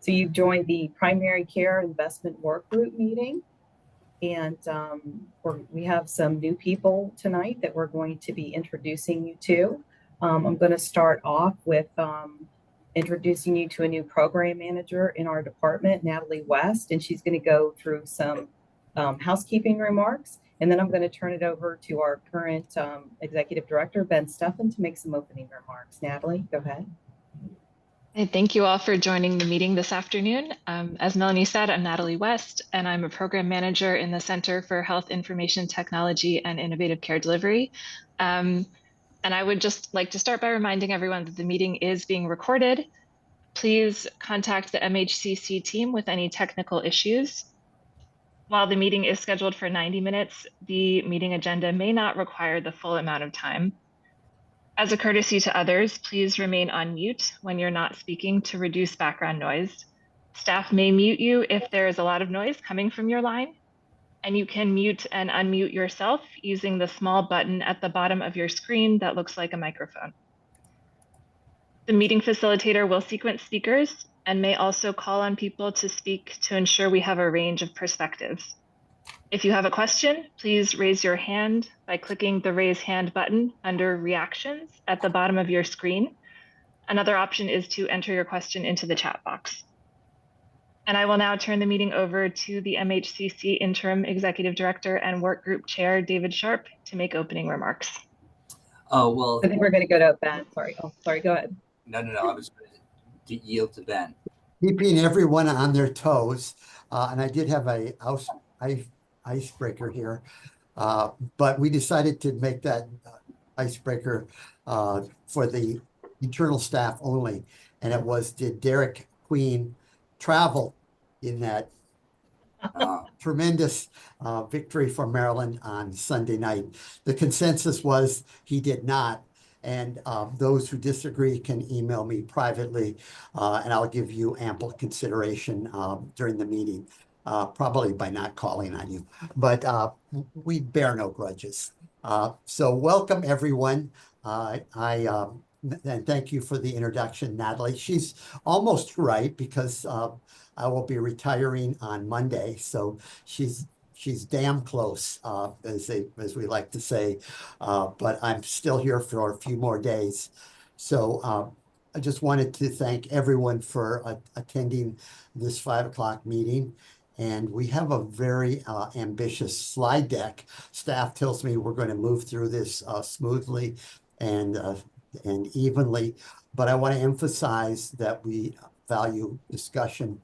So you've joined the Primary Care Investment Work Group meeting, and we have some new people tonight that we're going to be introducing you to. I'm going to start off with introducing you to a new program manager in our department, Natalie West, and she's going to go through some housekeeping remarks. And then I'm going to turn it over to our current executive director, Ben Steffen, to make some opening remarks. Natalie, go ahead. Hey, thank you all for joining the meeting this afternoon. As Melanie said, I'm Natalie West, and I'm a program manager in the Center for Health Information Technology and Innovative Care Delivery. And I would just like to start by reminding everyone that the meeting is being recorded. Please contact the MHCC team with any technical issues. While the meeting is scheduled for 90 minutes, the meeting agenda may not require the full amount of time. As a courtesy to others, please remain on mute when you're not speaking to reduce background noise. Staff may mute you if there is a lot of noise coming from your line, and you can mute and unmute yourself using the small button at the bottom of your screen that looks like a microphone. The meeting facilitator will sequence speakers and may also call on people to speak to ensure we have a range of perspectives. If you have a question, please raise your hand by clicking the raise hand button under reactions at the bottom of your screen. Another option is to enter your question into the chat box. And I will now turn the meeting over to the MHCC Interim Executive Director and Work Group Chair, David Sharp, to make opening remarks. Oh, well. I think we're going to go to Ben. Sorry. Oh, sorry. Go ahead. No. I was going to yield to Ben. Keeping everyone on their toes. And I did have a icebreaker here, but we decided to make that icebreaker for the internal staff only. And it was, did Derek Queen travel in that tremendous victory for Maryland on Sunday night? The consensus was he did not. And those who disagree can email me privately, and I'll give you ample consideration during the meeting, probably by not calling on you. But we bear no grudges. So welcome, everyone. And thank you for the introduction, Natalie. She's almost right, because I will be retiring on Monday. So she's damn close, as we like to say, but I'm still here for a few more days. So I just wanted to thank everyone for attending this 5 o'clock meeting. And we have a very ambitious slide deck. Staff tells me we're going to move through this smoothly and evenly, but I want to emphasize that we value discussion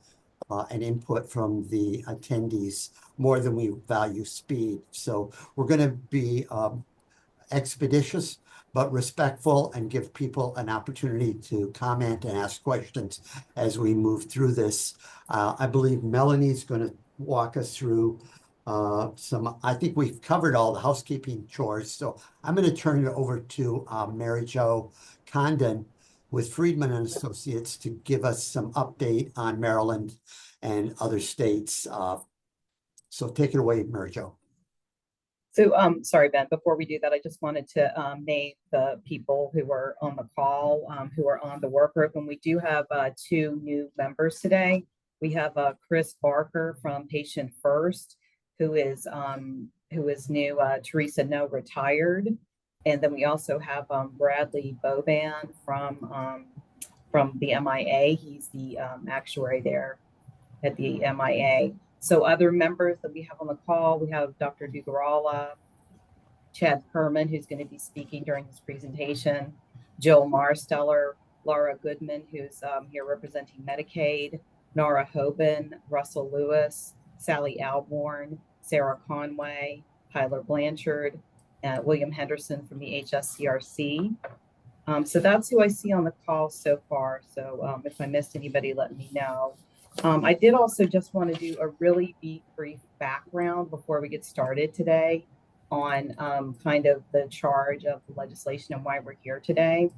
and input from the attendees more than we value speed. So we're going to be expeditious but respectful and give people an opportunity to comment and ask questions as we move through this. I believe Melanie's going to walk us through I think we've covered all the housekeeping chores. So I'm going to turn it over to Mary Jo Condon with Friedman and Associates to give us some update on Maryland and other states. So take it away, Mary Jo. So sorry, Ben, before we do that, I just wanted to name the people who were on the call, who are on the work group. And we do have 2 new members today. We have Chris Barker from Patient First, who is new. Teresa No, retired. And then we also have Bradley Boban from the MIA. He's the actuary there at the MIA. So other members that we have on the call, we have Dr. Dugarala, Chad Perman, who's going to be speaking during his presentation, Jill Marsteller, Laura Goodman, who's here representing Medicaid, Nora Hoban, Russell Lewis, Sally Alborn, Sarah Conway, Tyler Blanchard, William Henderson from the HSCRC. So that's who I see on the call so far. So if I missed anybody, let me know. I did also just want to do a really brief background before we get started today on kind of the charge of the legislation and why we're here today.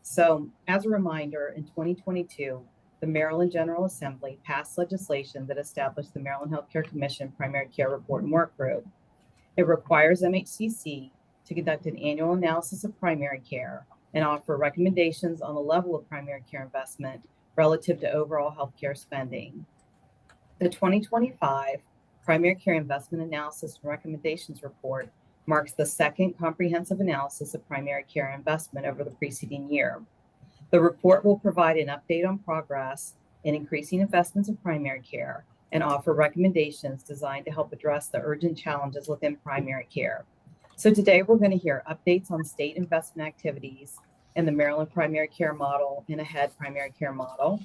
So as a reminder, in 2022, the Maryland General Assembly passed legislation that established the Maryland Healthcare Commission Primary Care Report and Work Group. It requires MHCC to conduct an annual analysis of primary care and offer recommendations on the level of primary care investment relative to overall healthcare spending. The 2025 Primary Care Investment Analysis and Recommendations Report marks the second comprehensive analysis of primary care investment over the preceding year. The report will provide an update on progress in increasing investments in primary care and offer recommendations designed to help address the urgent challenges within primary care. So today we're going to hear updates on state investment activities in the Maryland primary care model and AHEAD primary care model.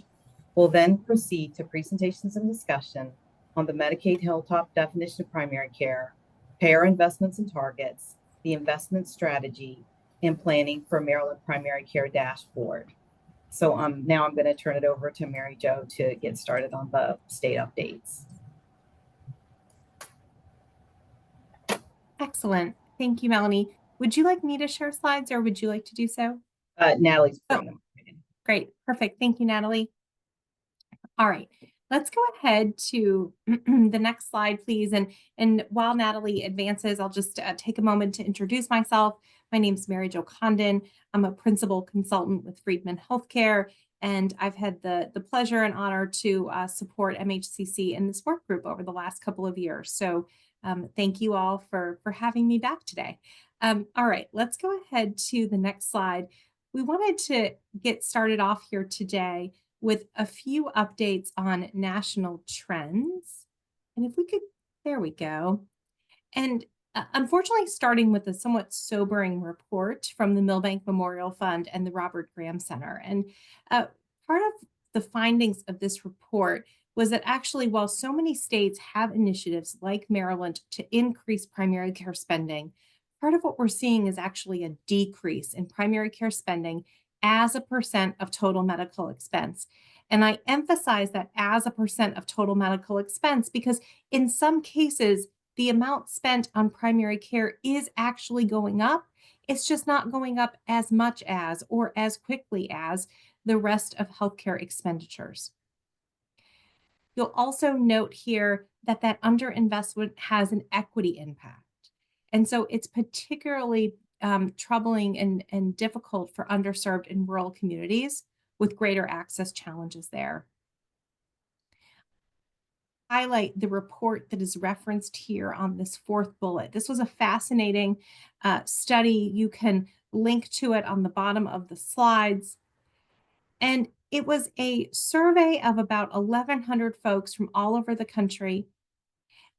We'll then proceed to presentations and discussion on the Medicaid Hilltop definition of primary care, payer investments and targets, the investment strategy, and planning for Maryland primary care dashboard. So now I'm going to turn it over to Mary Jo to get started on the state updates. Excellent. Thank you, Melanie. Would you like me to share slides or would you like to do so? Natalie's bringing them. Great. Perfect. Thank you, Natalie. All right. Let's go ahead to the next slide, please. And while Natalie advances, I'll just take a moment to introduce myself. My name is Mary Jo Condon. I'm a principal consultant with Friedman Healthcare, and I've had the pleasure and honor to support MHCC in this work group over the last couple of years. So thank you all for having me back today. All right, let's go ahead to the next slide. We wanted to get started off here today with a few updates on national trends. And if we could, there we go. And unfortunately, starting with a somewhat sobering report from the Milbank Memorial Fund and the Robert Graham Center. And part of the findings of this report was that actually, while so many states have initiatives like Maryland to increase primary care spending, part of what we're seeing is actually a decrease in primary care spending as a percent of total medical expense. And I emphasize that as a percent of total medical expense, because in some cases, the amount spent on primary care is actually going up. It's just not going up as much as or as quickly as the rest of healthcare expenditures. You'll also note here that that underinvestment has an equity impact. And so it's particularly troubling and difficult for underserved and rural communities with greater access challenges there. Highlight the report that is referenced here on this fourth bullet. This was a fascinating study. You can link to it on the bottom of the slides. And it was a survey of about 1,100 folks from all over the country.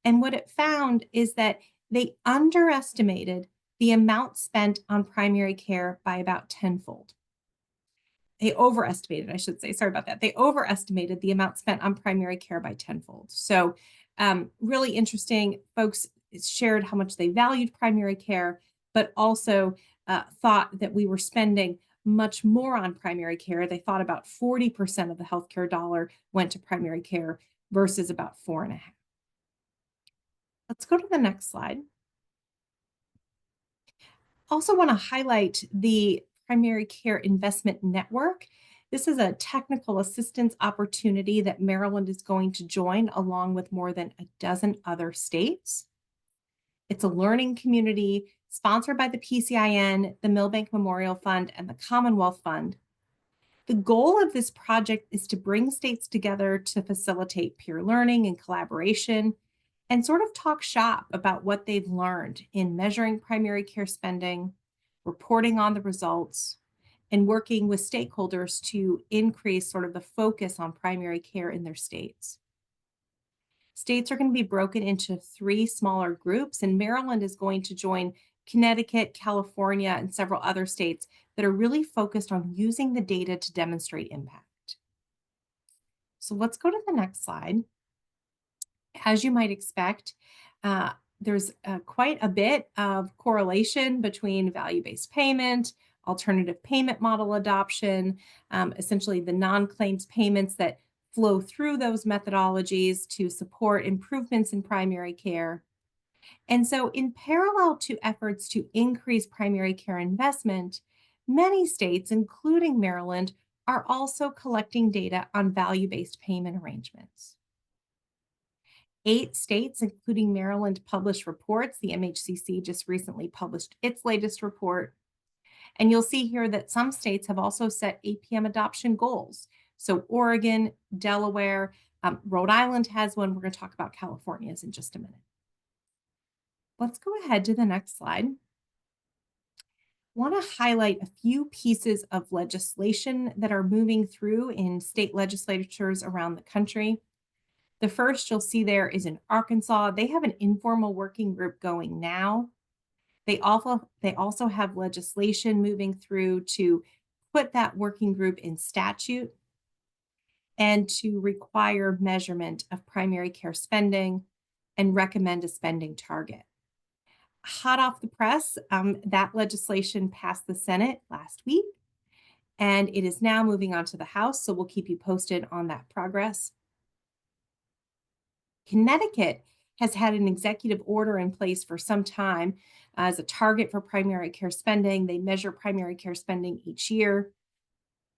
And what it found is that they underestimated the amount spent on primary care by about tenfold. They overestimated, I should say, sorry about that. They overestimated the amount spent on primary care by tenfold. So really interesting. Folks shared how much they valued primary care, but also thought that we were spending much more on primary care. They thought about 40% of the healthcare dollar went to primary care versus about 4.5%. Let's go to the next slide. Also want to highlight the Primary Care Investment Network. This is a technical assistance opportunity that Maryland is going to join along with more than a dozen other states. It's a learning community sponsored by the PCIN, the Milbank Memorial Fund, and the Commonwealth Fund. The goal of this project is to bring states together to facilitate peer learning and collaboration and sort of talk shop about what they've learned in measuring primary care spending, reporting on the results, and working with stakeholders to increase sort of the focus on primary care in their states. States are going to be broken into 3 smaller groups, and Maryland is going to join Connecticut, California, and several other states that are really focused on using the data to demonstrate impact. So let's go to the next slide. As you might expect, there's quite a bit of correlation between value-based payment, alternative payment model adoption, essentially the non-claims payments that flow through those methodologies to support improvements in primary care. And so in parallel to efforts to increase primary care investment, many states, including Maryland, are also collecting data on value-based payment arrangements. 8 states, including Maryland, published reports. The MHCC just recently published its latest report. And you'll see here that some states have also set APM adoption goals. So Oregon, Delaware, Rhode Island has one. We're going to talk about California's in just a minute. Let's go ahead to the next slide. Want to highlight a few pieces of legislation that are moving through in state legislatures around the country. The first you'll see there is in Arkansas. They have an informal working group going now. They also have legislation moving through to put that working group in statute and to require measurement of primary care spending and recommend a spending target. Hot off the press, that legislation passed the Senate last week, and it is now moving on to the House, so we'll keep you posted on that progress. Connecticut has had an executive order in place for some time as a target for primary care spending. They measure primary care spending each year.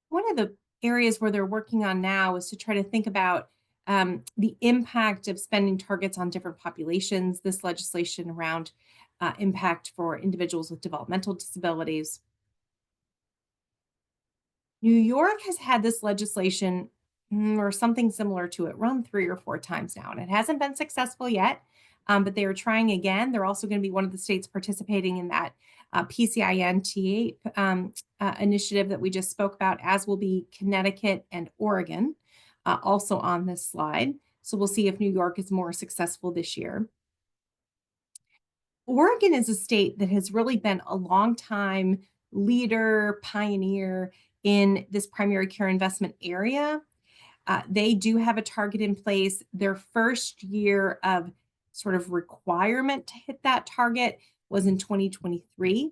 One of the areas where they're working on now is to try to think about the impact of spending targets on different populations. This legislation around impact for individuals with developmental disabilities. New York has had this legislation or something similar to it run 3 or 4 times now, and it hasn't been successful yet, but they are trying again. They're also going to be one of the states participating in that PCINT initiative that we just spoke about, as will be Connecticut and Oregon, also on this slide. So we'll see if New York is more successful this year. Oregon is a state that has really been a long time leader, pioneer in this primary care investment area. They do have a target in place. Their first year of sort of requirement to hit that target was in 2023.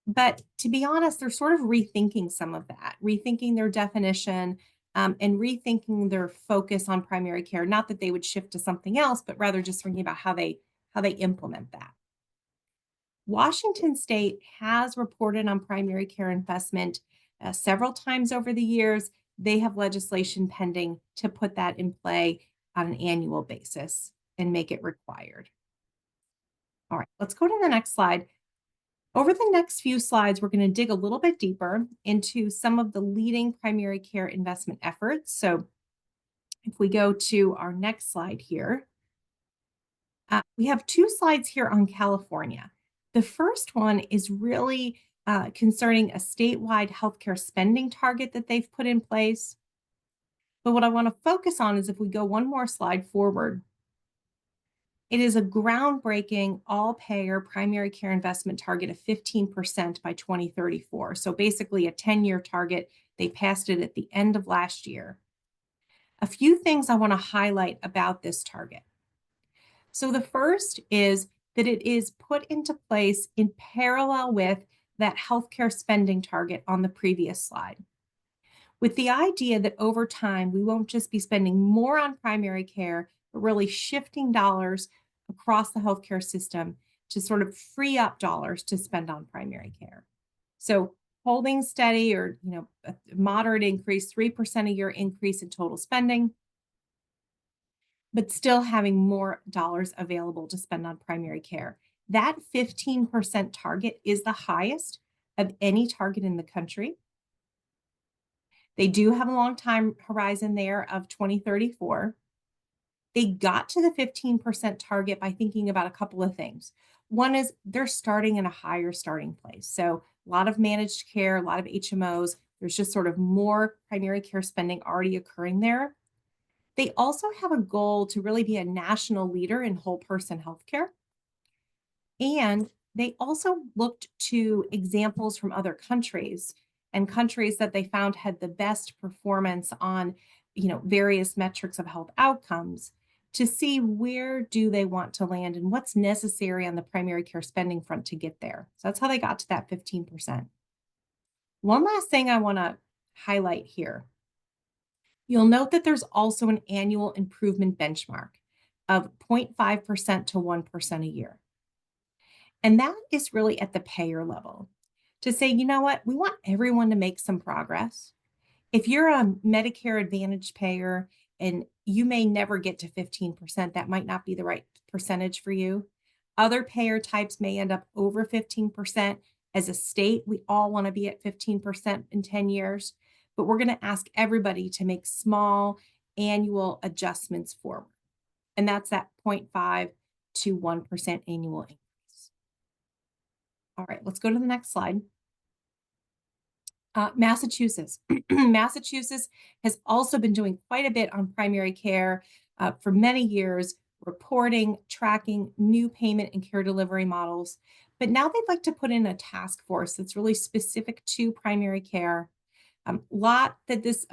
But to be honest, they're sort of rethinking some of that, rethinking their definition, and rethinking their focus on primary care. Not that they would shift to something else, but rather just thinking about how they implement that. Washington State has reported on primary care investment several times over the years. They have legislation pending to put that in play on an annual basis and make it required. All right, let's go to the next slide. Over the next few slides, we're going to dig a little bit deeper into some of the leading primary care investment efforts. So if we go to our next slide here, we have 2 slides here on California. The first one is really concerning a statewide healthcare spending target that they've put in place. But what I want to focus on is if we go one more slide forward, it is a groundbreaking all-payer primary care investment target of 15% by 2034. So basically a 10-year target. They passed it at the end of last year. A few things I want to highlight about this target. So the first is that it is put into place in parallel with that healthcare spending target on the previous slide, with the idea that over time, we won't just be spending more on primary care, but really shifting dollars across the healthcare system to sort of free up dollars to spend on primary care. So holding steady or a moderate increase, 3% a year increase in total spending, but still having more dollars available to spend on primary care. That 15% target is the highest of any target in the country. They do have a long time horizon there of 2034. They got to the 15% target by thinking about a couple of things. One is they're starting in a higher starting place. So a lot of managed care, a lot of HMOs, there's just sort of more primary care spending already occurring there. They also have a goal to really be a national leader in whole person healthcare. And they also looked to examples from other countries and countries that they found had the best performance on, various metrics of health outcomes to see where do they want to land and what's necessary on the primary care spending front to get there. So that's how they got to that 15%. One last thing I want to highlight here. You'll note that there's also an annual improvement benchmark of 0.5% to 1% a year. And that is really at the payer level to say, you know what, we want everyone to make some progress. If you're a Medicare Advantage payer and you may never get to 15%, that might not be the right percentage for you. Other payer types may end up over 15%. As a state, we all want to be at 15% in 10 years. but we're going to ask everybody to make small annual adjustments forward. And that's that 0.5 to 1% annual increase. All right, let's go to the next slide. Massachusetts. Massachusetts has also been doing quite a bit on primary care for many years, reporting, tracking new payment and care delivery models. But now they'd like to put in a task force that's really specific to primary care. A lot that this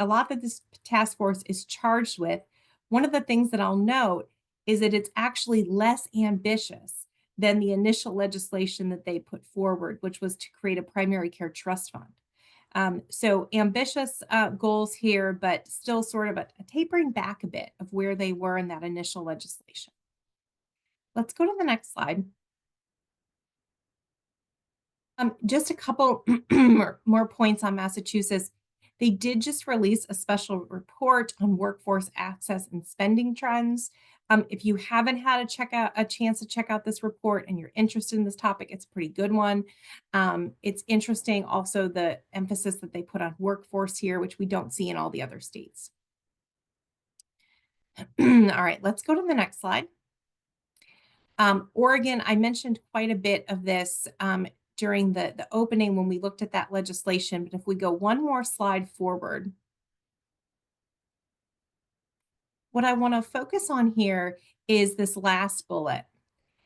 task force is charged with. One of the things that I'll note is that it's actually less ambitious than the initial legislation that they put forward, which was to create a primary care trust fund. So ambitious goals here, but still sort of a tapering back a bit of where they were in that initial legislation. Let's go to the next slide. Just a couple more points on Massachusetts. They did just release a special report on workforce access and spending trends. If you haven't had a chance to check out this report and you're interested in this topic, it's a pretty good one. It's interesting also the emphasis that they put on workforce here, which we don't see in all the other states. All right, let's go to the next slide. Oregon, I mentioned quite a bit of this during the opening when we looked at that legislation, but if we go one more slide forward, what I want to focus on here is this last bullet.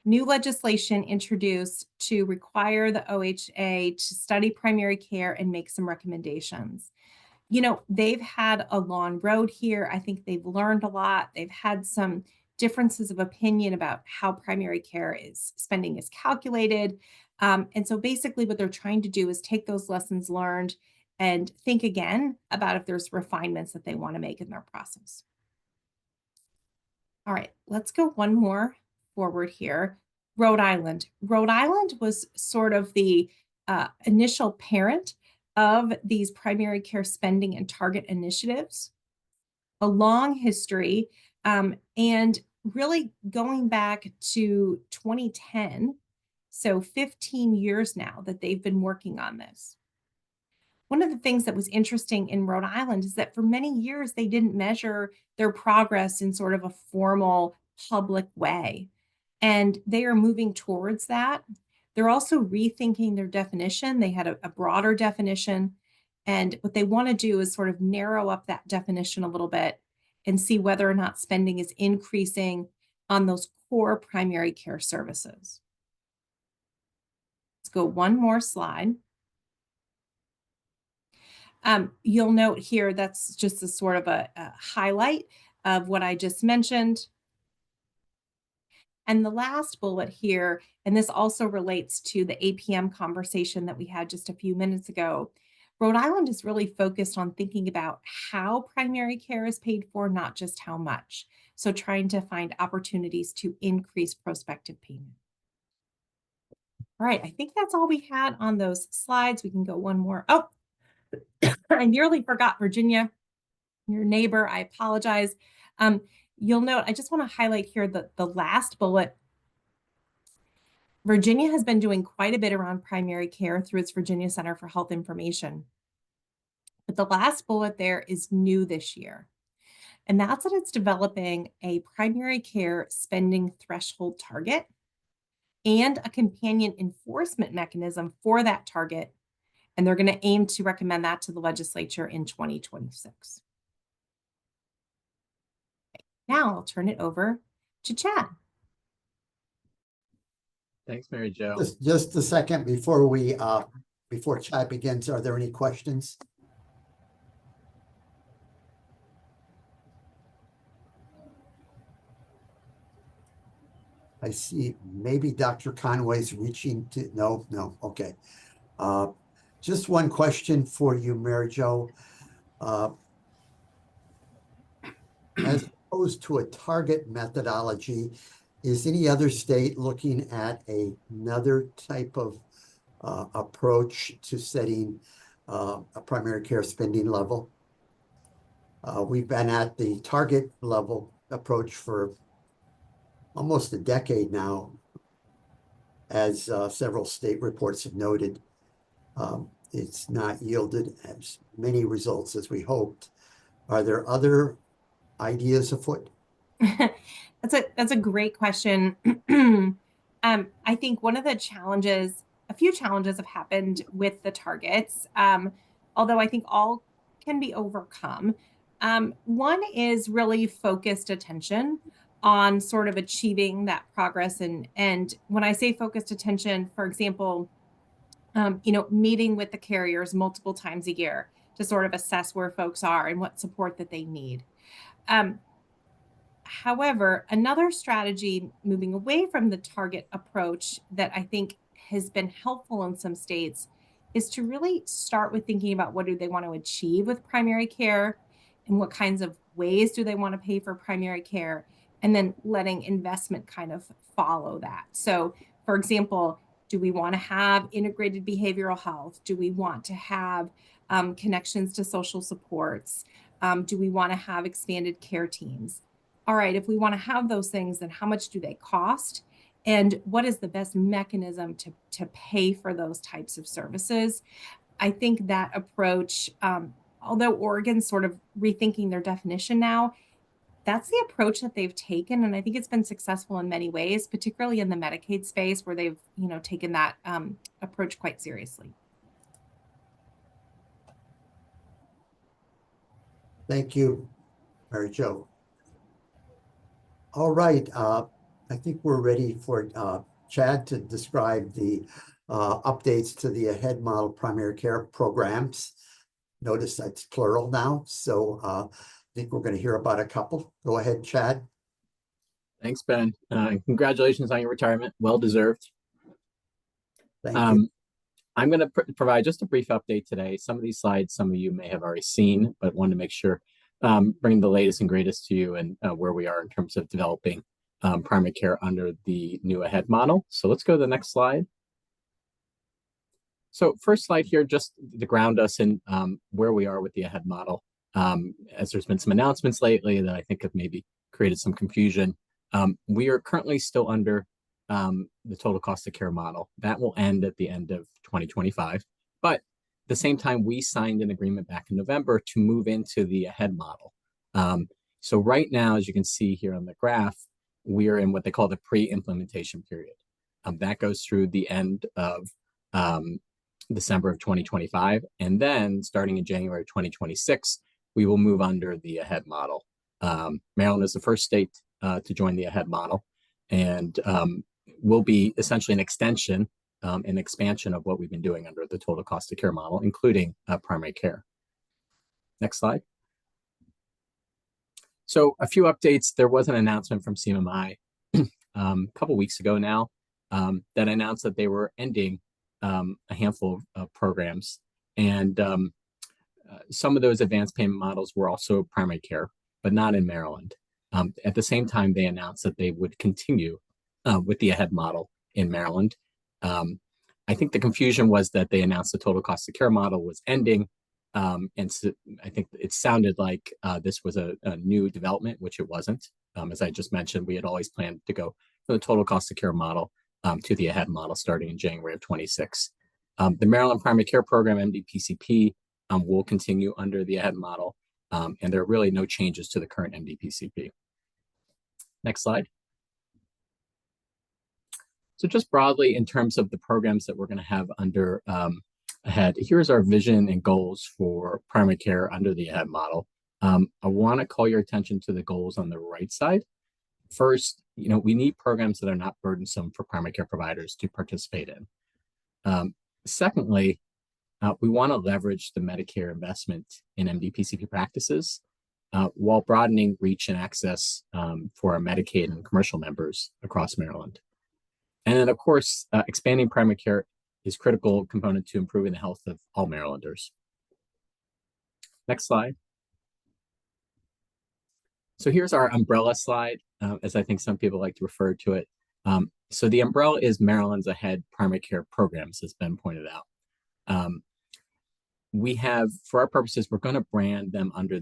New legislation introduced to require the OHA to study primary care and make some recommendations. You know, they've had a long road here. I think they've learned a lot. They've had some differences of opinion about how primary care spending is calculated. And so basically what they're trying to do is take those lessons learned and think again about if there's refinements that they want to make in their process. All right, let's go one more forward here. Rhode Island. Rhode Island was sort of the initial parent of these primary care spending and target initiatives. A long history, and really going back to 2010, so 15 years now that they've been working on this. One of the things that was interesting in Rhode Island is that for many years, they didn't measure their progress in sort of a formal public way. And they are moving towards that. They're also rethinking their definition. They had a broader definition. And what they want to do is sort of narrow up that definition a little bit and see whether or not spending is increasing on those core primary care services. Let's go one more slide. You'll note here that's just a sort of a highlight of what I just mentioned. And the last bullet here, and this also relates to the APM conversation that we had just a few minutes ago. Rhode Island is really focused on thinking about how primary care is paid for, not just how much. So trying to find opportunities to increase prospective payment. All right, I think that's all we had on those slides. We can go one more. Oh, I nearly forgot Virginia, your neighbor. I apologize. You'll note, I just want to highlight here the last bullet. Virginia has been doing quite a bit around primary care through its Virginia Center for Health Information. But the last bullet there is new this year. And that's that it's developing a primary care spending threshold target and a companion enforcement mechanism for that target. And they're going to aim to recommend that to the legislature in 2026. Now I'll turn it over to Chad. Thanks, Mary Jo. Just a second before before Chad begins, are there any questions? I see maybe Dr. Conway's reaching to, no, okay. Just one question for you, Mary Jo. As opposed to a target methodology, is any other state looking at another type of approach to setting a primary care spending level? We've been at the target level approach for almost a decade now, as several state reports have noted. it's not yielded as many results as we hoped. Are there other ideas afoot? That's a great question. I think one of the challenges, a few challenges have happened with the targets, although I think all can be overcome. One is really focused attention on sort of achieving that progress. And when I say focused attention, for example, meeting with the carriers multiple times a year to sort of assess where folks are and what support that they need. However, another strategy moving away from the target approach that I think has been helpful in some states is to really start with thinking about what do they want to achieve with primary care and what kinds of ways do they want to pay for primary care, and then letting investment kind of follow that. So, for example, do we want to have integrated behavioral health? Do we want to have connections to social supports? Do we want to have expanded care teams? All right, if we want to have those things, then how much do they cost? And what is the best mechanism to pay for those types of services? I think that approach, although Oregon's sort of rethinking their definition now, that's the approach that they've taken. And I think it's been successful in many ways, particularly in the Medicaid space where they've, taken that approach quite seriously. Thank you, Mary Jo. All right, I think we're ready for Chad to describe the updates to the AHEAD model primary care programs. Notice that's plural now, so I think we're going to hear about a couple. Go ahead, Chad. Thanks, Ben. Congratulations on your retirement. Well deserved. Thank you. I'm going to provide just a brief update today. Some of these slides, some of you may have already seen, but wanted to make sure bring the latest and greatest to you and where we are in terms of developing primary care under the new AHEAD model. So let's go to the next slide. So first slide here, just to ground us in where we are with the AHEAD model. As there's been some announcements lately that I think have maybe created some confusion. We are currently still under the total cost of care model. That will end at the end of 2025. But at the same time, we signed an agreement back in November to move into the AHEAD model. So right now, as you can see here on the graph, we are in what they call the pre-implementation period. That goes through the end of December of 2025. And then starting in January 2026, we will move under the AHEAD model. Maryland is the first state to join the AHEAD model and will be essentially an extension and expansion of what we've been doing under the total cost of care model, including primary care. Next slide. So a few updates. There was an announcement from CMMI a couple weeks ago now that announced that they were ending a handful of programs. And some of those advanced payment models were also primary care, but not in Maryland. At the same time, they announced that they would continue with the AHEAD model in Maryland. I think the confusion was that they announced the total cost of care model was ending. And so I think it sounded like this was a new development, which it wasn't. As I just mentioned, we had always planned to go from the total cost of care model to the AHEAD model starting in January of 26. The Maryland Primary Care Program, MDPCP, will continue under the AHEAD model. And there are really no changes to the current MDPCP. Next slide. So just broadly, in terms of the programs that we're going to have under AHEAD, here's our vision and goals for primary care under the AHEAD model. I want to call your attention to the goals on the right side. First, we need programs that are not burdensome for primary care providers to participate in. Secondly, we want to leverage the Medicare investment in MDPCP practices while broadening reach and access for our Medicaid and commercial members across Maryland. And then, of course, expanding primary care is a critical component to improving the health of all Marylanders. Next slide. So here's our umbrella slide, as I think some people like to refer to it. So the umbrella is Maryland's AHEAD primary care programs, as Ben pointed out. We have, for our purposes, we're going to brand them under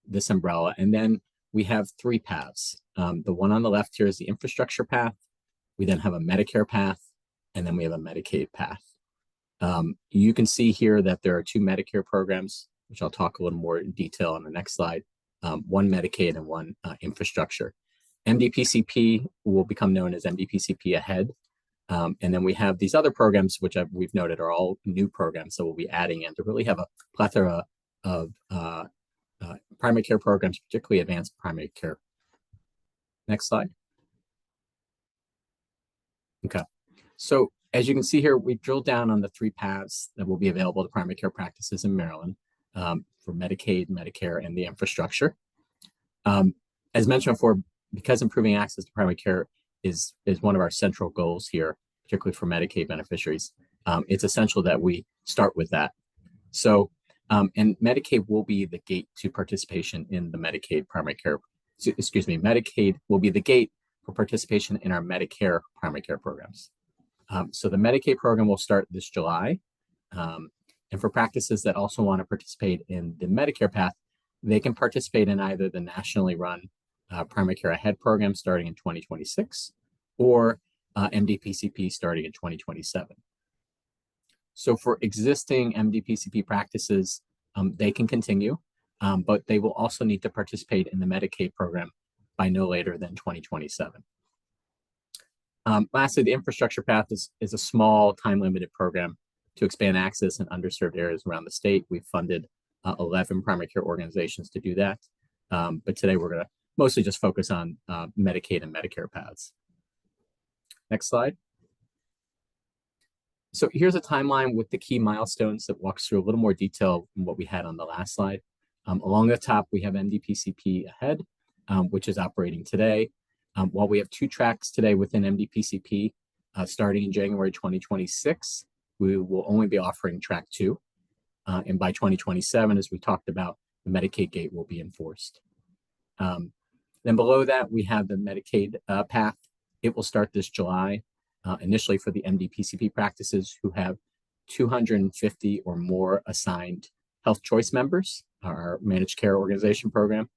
this umbrella. And then we have three paths. The one on the left here is the infrastructure path. We then have a Medicare path, and then we have a Medicaid path. You can see here that there are 2 Medicare programs, which I'll talk a little more in detail on the next slide, 1 Medicaid and 1 infrastructure. MDPCP will become known as MDPCP Ahead. And then we have these other programs, which we've noted are all new programs that we'll be adding in to really have a plethora of primary care programs, particularly advanced primary care. Next slide. Okay, so as you can see here, we drilled down on the 3 paths that will be available to primary care practices in Maryland for Medicaid, Medicare, and the infrastructure. As mentioned before, because improving access to primary care is one of our central goals here, particularly for Medicaid beneficiaries, it's essential that we start with that. So, and Medicaid will be the gate to participation in the Medicaid primary care, excuse me, Medicaid will be the gate for participation in our Medicare primary care programs. So the Medicaid program will start this July. And for practices that also want to participate in the Medicare path, they can participate in either the nationally run Primary Care Ahead program starting in 2026 or MDPCP starting in 2027. So for existing MDPCP practices, they can continue, but they will also need to participate in the Medicaid program by no later than 2027. Lastly, the infrastructure path is a small time-limited program to expand access in underserved areas around the state. We've funded 11 primary care organizations to do that. But today we're going to mostly just focus on Medicaid and Medicare paths. Next slide. So here's a timeline with the key milestones that walks through a little more detail than what we had on the last slide. Along the top, we have MDPCP Ahead, which is operating today. While we have 2 tracks today within MDPCP, starting in January 2026, we will only be offering track 2. And by 2027, as we talked about, the Medicaid gate will be enforced. Then below that, we have the Medicaid path. It will start this July, initially for the MDPCP practices who have 250 or more assigned health choice members, our managed care organization program,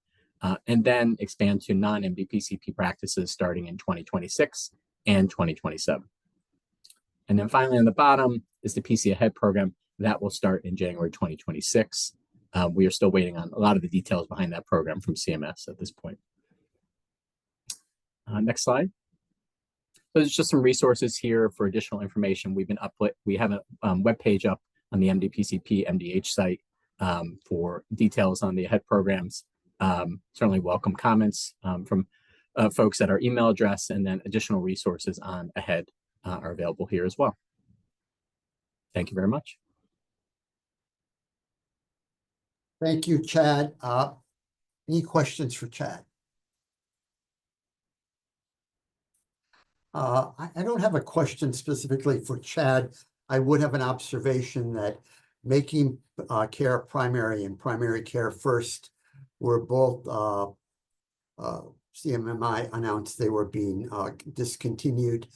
and then expand to non-MDPCP practices starting in 2026 and 2027. And then finally on the bottom is the PC Ahead program that will start in January 2026. We are still waiting on a lot of the details behind that program from CMS at this point. Next slide. So there's just some resources here for additional information. We have a web page up on the MDPCP MDH site for details on the Ahead programs. Certainly welcome comments from folks at our email address, and then additional resources on Ahead are available here as well. Thank you very much. Thank you, Chad. Any questions for Chad? I don't have a question specifically for Chad. I would have an observation that making care primary and primary care first were both CMMI announced they were being discontinued.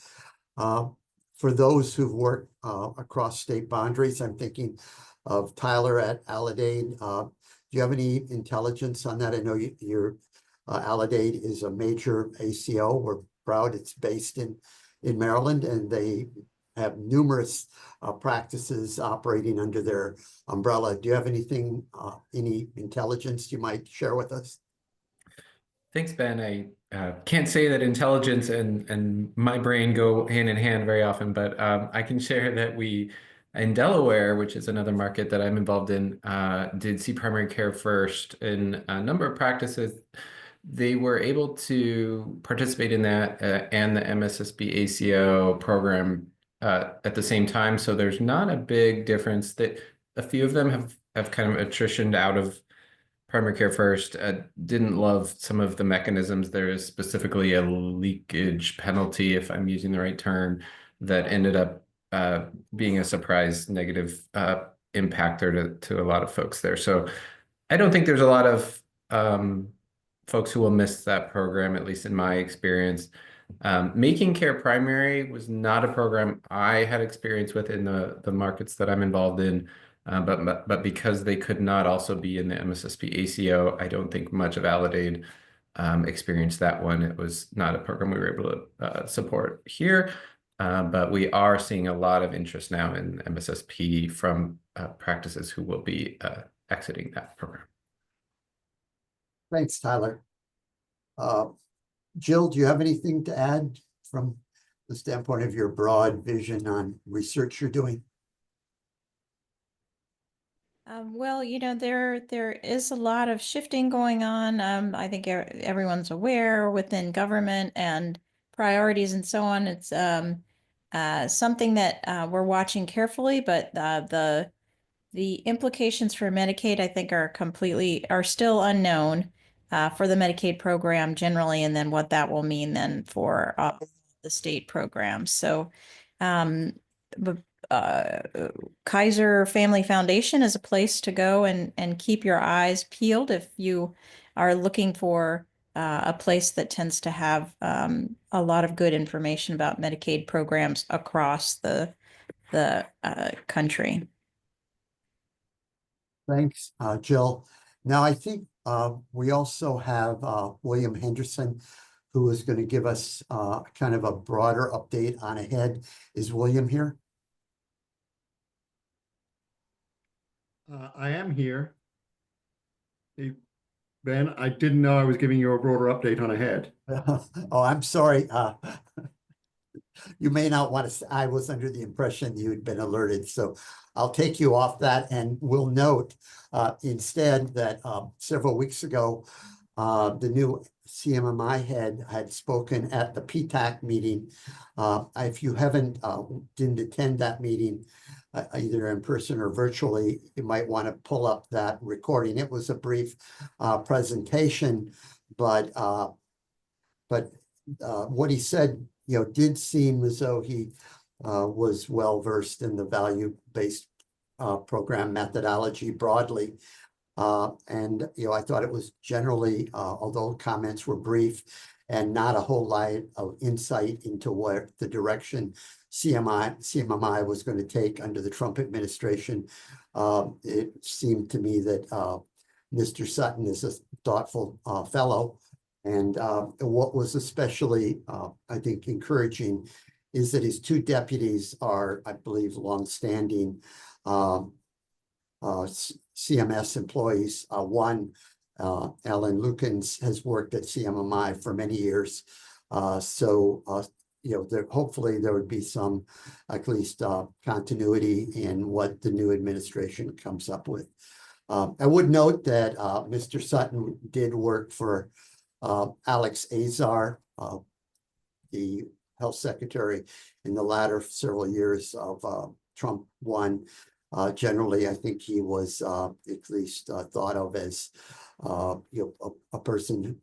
For those who've worked across state boundaries, I'm thinking of Tyler at Aledade. Do you have any intelligence on that? I know your Aledade is a major ACO. We're proud it's based in Maryland, and they have numerous practices operating under their umbrella. Do you have anything, any intelligence you might share with us? Thanks, Ben. I can't say that intelligence and my brain go hand in hand very often, but I can share that we, in Delaware, which is another market that I'm involved in, did see primary care first in a number of practices. They were able to participate in that and the MSSP ACO program at the same time. So there's not a big difference. That a few of them have kind of attritioned out of primary care first. Didn't love some of the mechanisms. There is specifically a leakage penalty, if I'm using the right term, that ended up being a surprise negative impactor to a lot of folks there. So I don't think there's a lot of folks who will miss that program, at least in my experience. Making care primary was not a program I had experience with in the markets that I'm involved in, but because they could not also be in the MSSP ACO, I don't think much of Aledade experienced that one. It was not a program we were able to support here. but we are seeing a lot of interest now in MSSP from practices who will be exiting that program. Thanks, Tyler. Jill, do you have anything to add from the standpoint of your broad vision on research you're doing? Well, there is a lot of shifting going on. I think everyone's aware within government and priorities and so on. It's something that we're watching carefully, but the implications for Medicaid, I think, are still unknown for the Medicaid program generally, and then what that will mean then for the state programs. So, Kaiser Family Foundation is a place to go and keep your eyes peeled if you are looking for a place that tends to have a lot of good information about Medicaid programs across the country. Thanks, Jill. Now, I think we also have William Henderson, who is going to give us kind of a broader update on AHEAD. Is William here? I am here. Hey, Ben, I didn't know I was giving you a broader update on AHEAD. Oh, I'm sorry. You may not want to, I was under the impression you had been alerted, so I'll take you off that, and we'll note instead that several weeks ago, the new CMMI head had spoken at the PTAC meeting. If you didn't attend that meeting, either in person or virtually, you might want to pull up that recording. It was a brief presentation, but what he said, did seem as though he was well versed in the value-based program methodology broadly. And I thought it was generally, although comments were brief and not a whole lot of insight into what the direction CMMI was going to take under the Trump administration, it seemed to me that Mr. Sutton is a thoughtful fellow. And what was especially, I think, encouraging is that his two deputies are, I believe, longstanding CMS employees. One, Ellen Lukens, has worked at CMMI for many years. Hopefully there would be some, at least, continuity in what the new administration comes up with. I would note that Mr. Sutton did work for Alex Azar, the health secretary, in the latter several years of Trump 1. Generally, I think he was at least thought of as a person who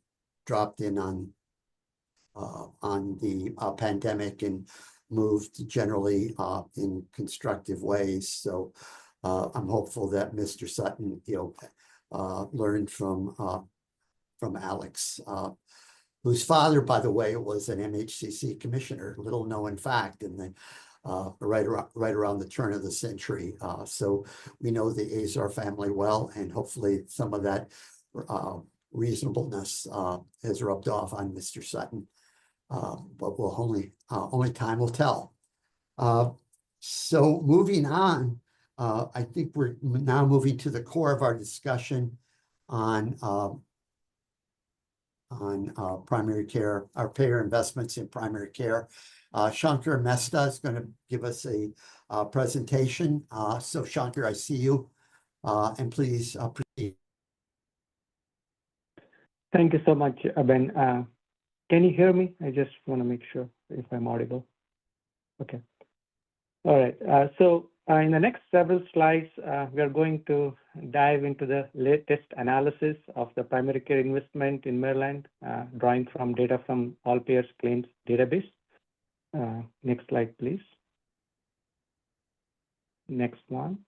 dropped in on the pandemic and moved generally in constructive ways. So I'm hopeful that Mr. Sutton, learned from Alex, whose father, by the way, was an MHCC commissioner, little known fact, in the right around the turn of the century. So we know the Azar family well, and hopefully some of that reasonableness has rubbed off on Mr. Sutton. But only time will tell. So moving on, I think we're now moving to the core of our discussion on primary care, our payer investments in primary care. Shankar Mehta is going to give us a presentation. So Shankar, I see you, and please proceed. Thank you so much, Ben. Can you hear me? I just want to make sure if I'm audible. Okay. All right. So in the next several slides, we are going to dive into the latest analysis of the primary care investment in Maryland, drawing from data from All Payers Claims Database. Next slide, please. Next one.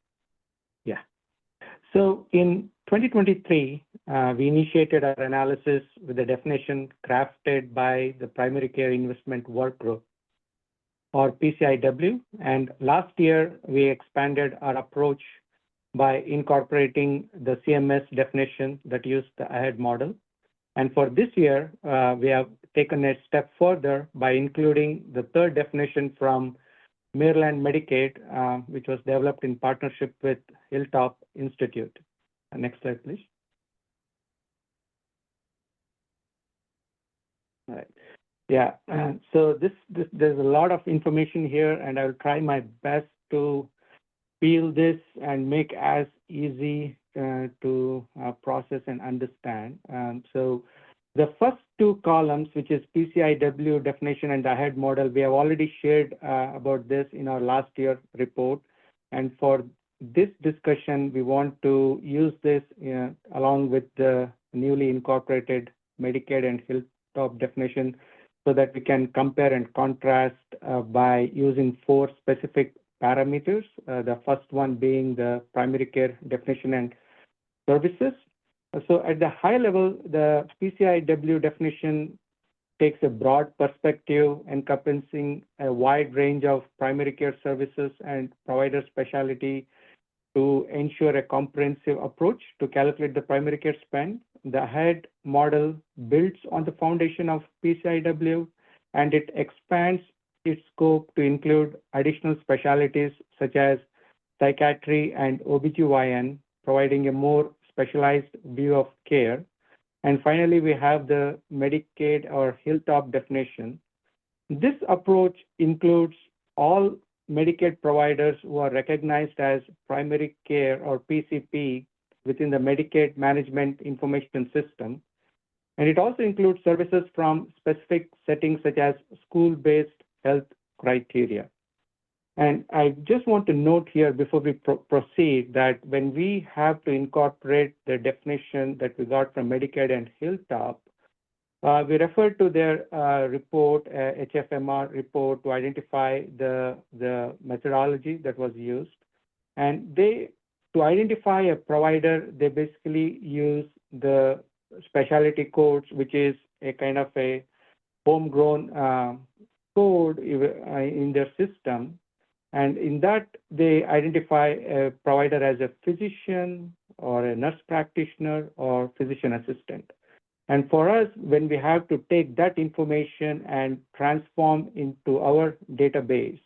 Yeah. So in 2023, we initiated our analysis with a definition crafted by the Primary Care Investment Work Group, or PCIW. And last year, we expanded our approach by incorporating the CMS definition that used the AHEAD model. And for this year, we have taken a step further by including the third definition from Maryland Medicaid, which was developed in partnership with Hilltop Institute. Next slide, please. All right. Yeah, so there's a lot of information here, and I'll try my best to peel this and make as easy to process and understand. So the first two columns, which is PCIW definition and the AHEAD model, we have already shared about this in our last year report. And for this discussion, we want to use this along with the newly incorporated Medicaid and Hilltop definition so that we can compare and contrast by using 4 specific parameters. The first one being the primary care definition and services. So at the high level, the PCIW definition takes a broad perspective encompassing a wide range of primary care services and provider specialty to ensure a comprehensive approach to calculate the primary care spend. The AHEAD model builds on the foundation of PCIW, and it expands its scope to include additional specialties such as psychiatry and OBGYN, providing a more specialized view of care. And finally, we have the Medicaid or Hilltop definition. This approach includes all Medicaid providers who are recognized as primary care or PCP within the Medicaid Management Information System. And it also includes services from specific settings such as school-based health criteria. And I just want to note here before we proceed that when we have to incorporate the definition that we got from Medicaid and Hilltop, we refer to their report, HFMR report, to identify the methodology that was used. And to identify a provider, they basically use the specialty codes, which is a kind of a homegrown code in their system. And in that, they identify a provider as a physician or a nurse practitioner or physician assistant. And for us, when we have to take that information and transform into our database,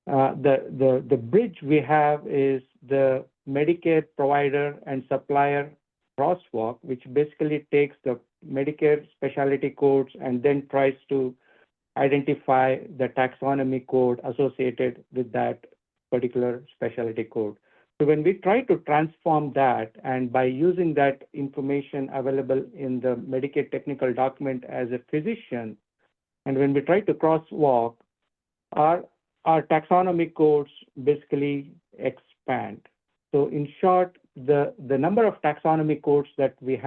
the bridge we have is the Medicare provider and supplier crosswalk, which basically takes the Medicare specialty codes and then tries to identify the taxonomy code associated with that particular specialty code. So when we try to transform that, and by using that information available in the Medicaid technical document as a physician, and when we try to crosswalk, our taxonomy codes basically expand. So in short, the number of taxonomy codes that we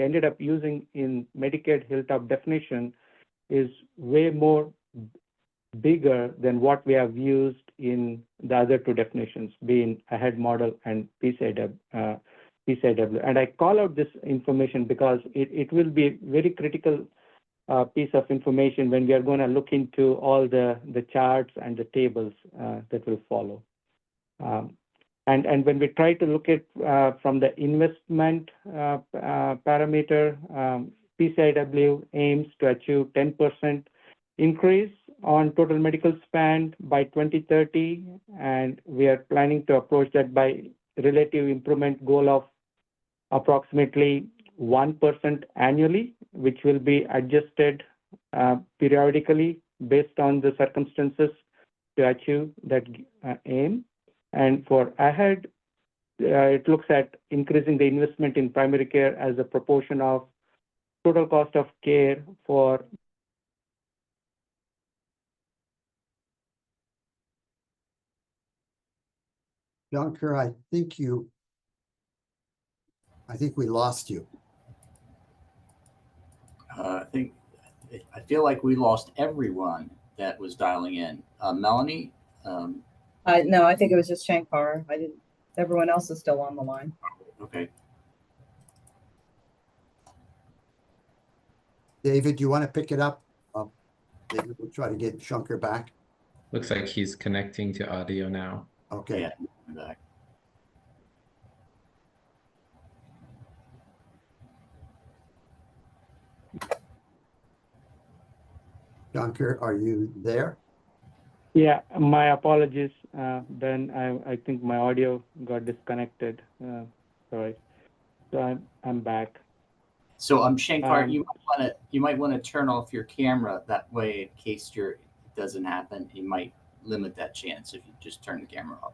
ended up using in Medicaid Hilltop definition is way more bigger than what we have used in the other two definitions, being AHEAD model and PCIW. And I call out this information because it will be a very critical piece of information when we are going to look into all the charts and the tables that will follow. And when we try to look at from the investment parameter, PCIW aims to achieve 10% increase on total medical spend by 2030, and we are planning to approach that by relative improvement goal of approximately 1% annually, which will be adjusted periodically based on the circumstances to achieve that aim. And for AHEAD, it looks at increasing the investment in primary care as a proportion of total cost of care for Shankar, I think we lost you. I feel like we lost everyone that was dialing in. Melanie? No, I think it was just Shankar. Everyone else is still on the line. Okay. David, do you want to pick it up? Maybe we'll try to get Shankar back. Looks like he's connecting to audio now. Okay. Yeah, I'm back. Dunker, are you there? Yeah, my apologies, Ben. I think my audio got disconnected. Sorry. So I'm back. So Shankar, Um, you might want to turn off your camera. That way, in case it doesn't happen, you might limit that chance if you just turn the camera off.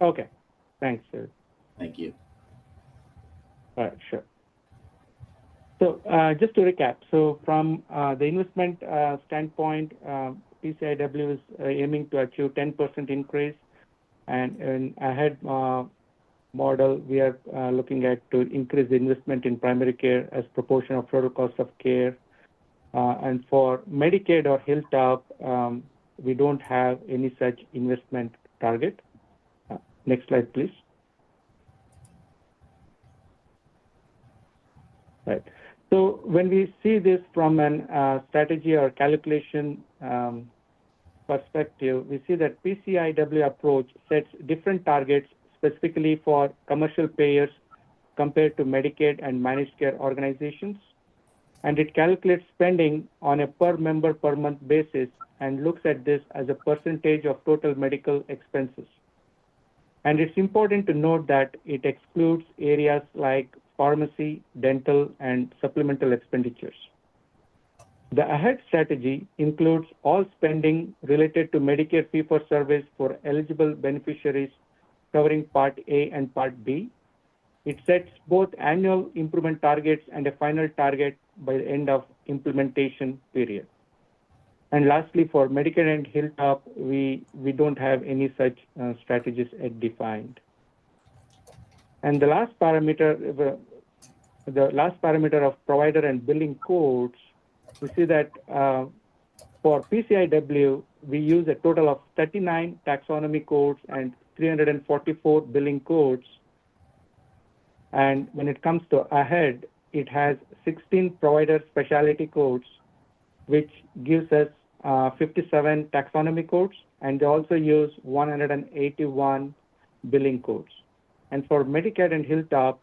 Okay, thanks, sir. Thank you. All right, sure. So just to recap, so from the investment standpoint, PCIW is aiming to achieve 10% increase, and in ahead model, we are looking at to increase the investment in primary care as proportion of total cost of care. And for Medicaid or Hilltop, we don't have any such investment target. Next slide, please. Right. So when we see this from an strategy or calculation perspective, we see that PCIW approach sets different targets specifically for commercial payers compared to Medicaid and managed care organizations. And it calculates spending on a per member per month basis and looks at this as a percentage of total medical expenses. And it's important to note that it excludes areas like pharmacy, dental, and supplemental expenditures. The AHEAD strategy includes all spending related to Medicare fee-for-service for eligible beneficiaries covering Part A and Part B. It sets both annual improvement targets and a final target by the end of implementation period. And lastly, for Medicare and Hilltop, we don't have any such strategies yet defined. And the last parameter of provider and billing codes, we see that for PCIW, we use a total of 39 taxonomy codes and 344 billing codes. And when it comes to AHEAD, it has 16 provider specialty codes, which gives us 57 taxonomy codes, and they also use 181 billing codes. And for Medicare and Hilltop,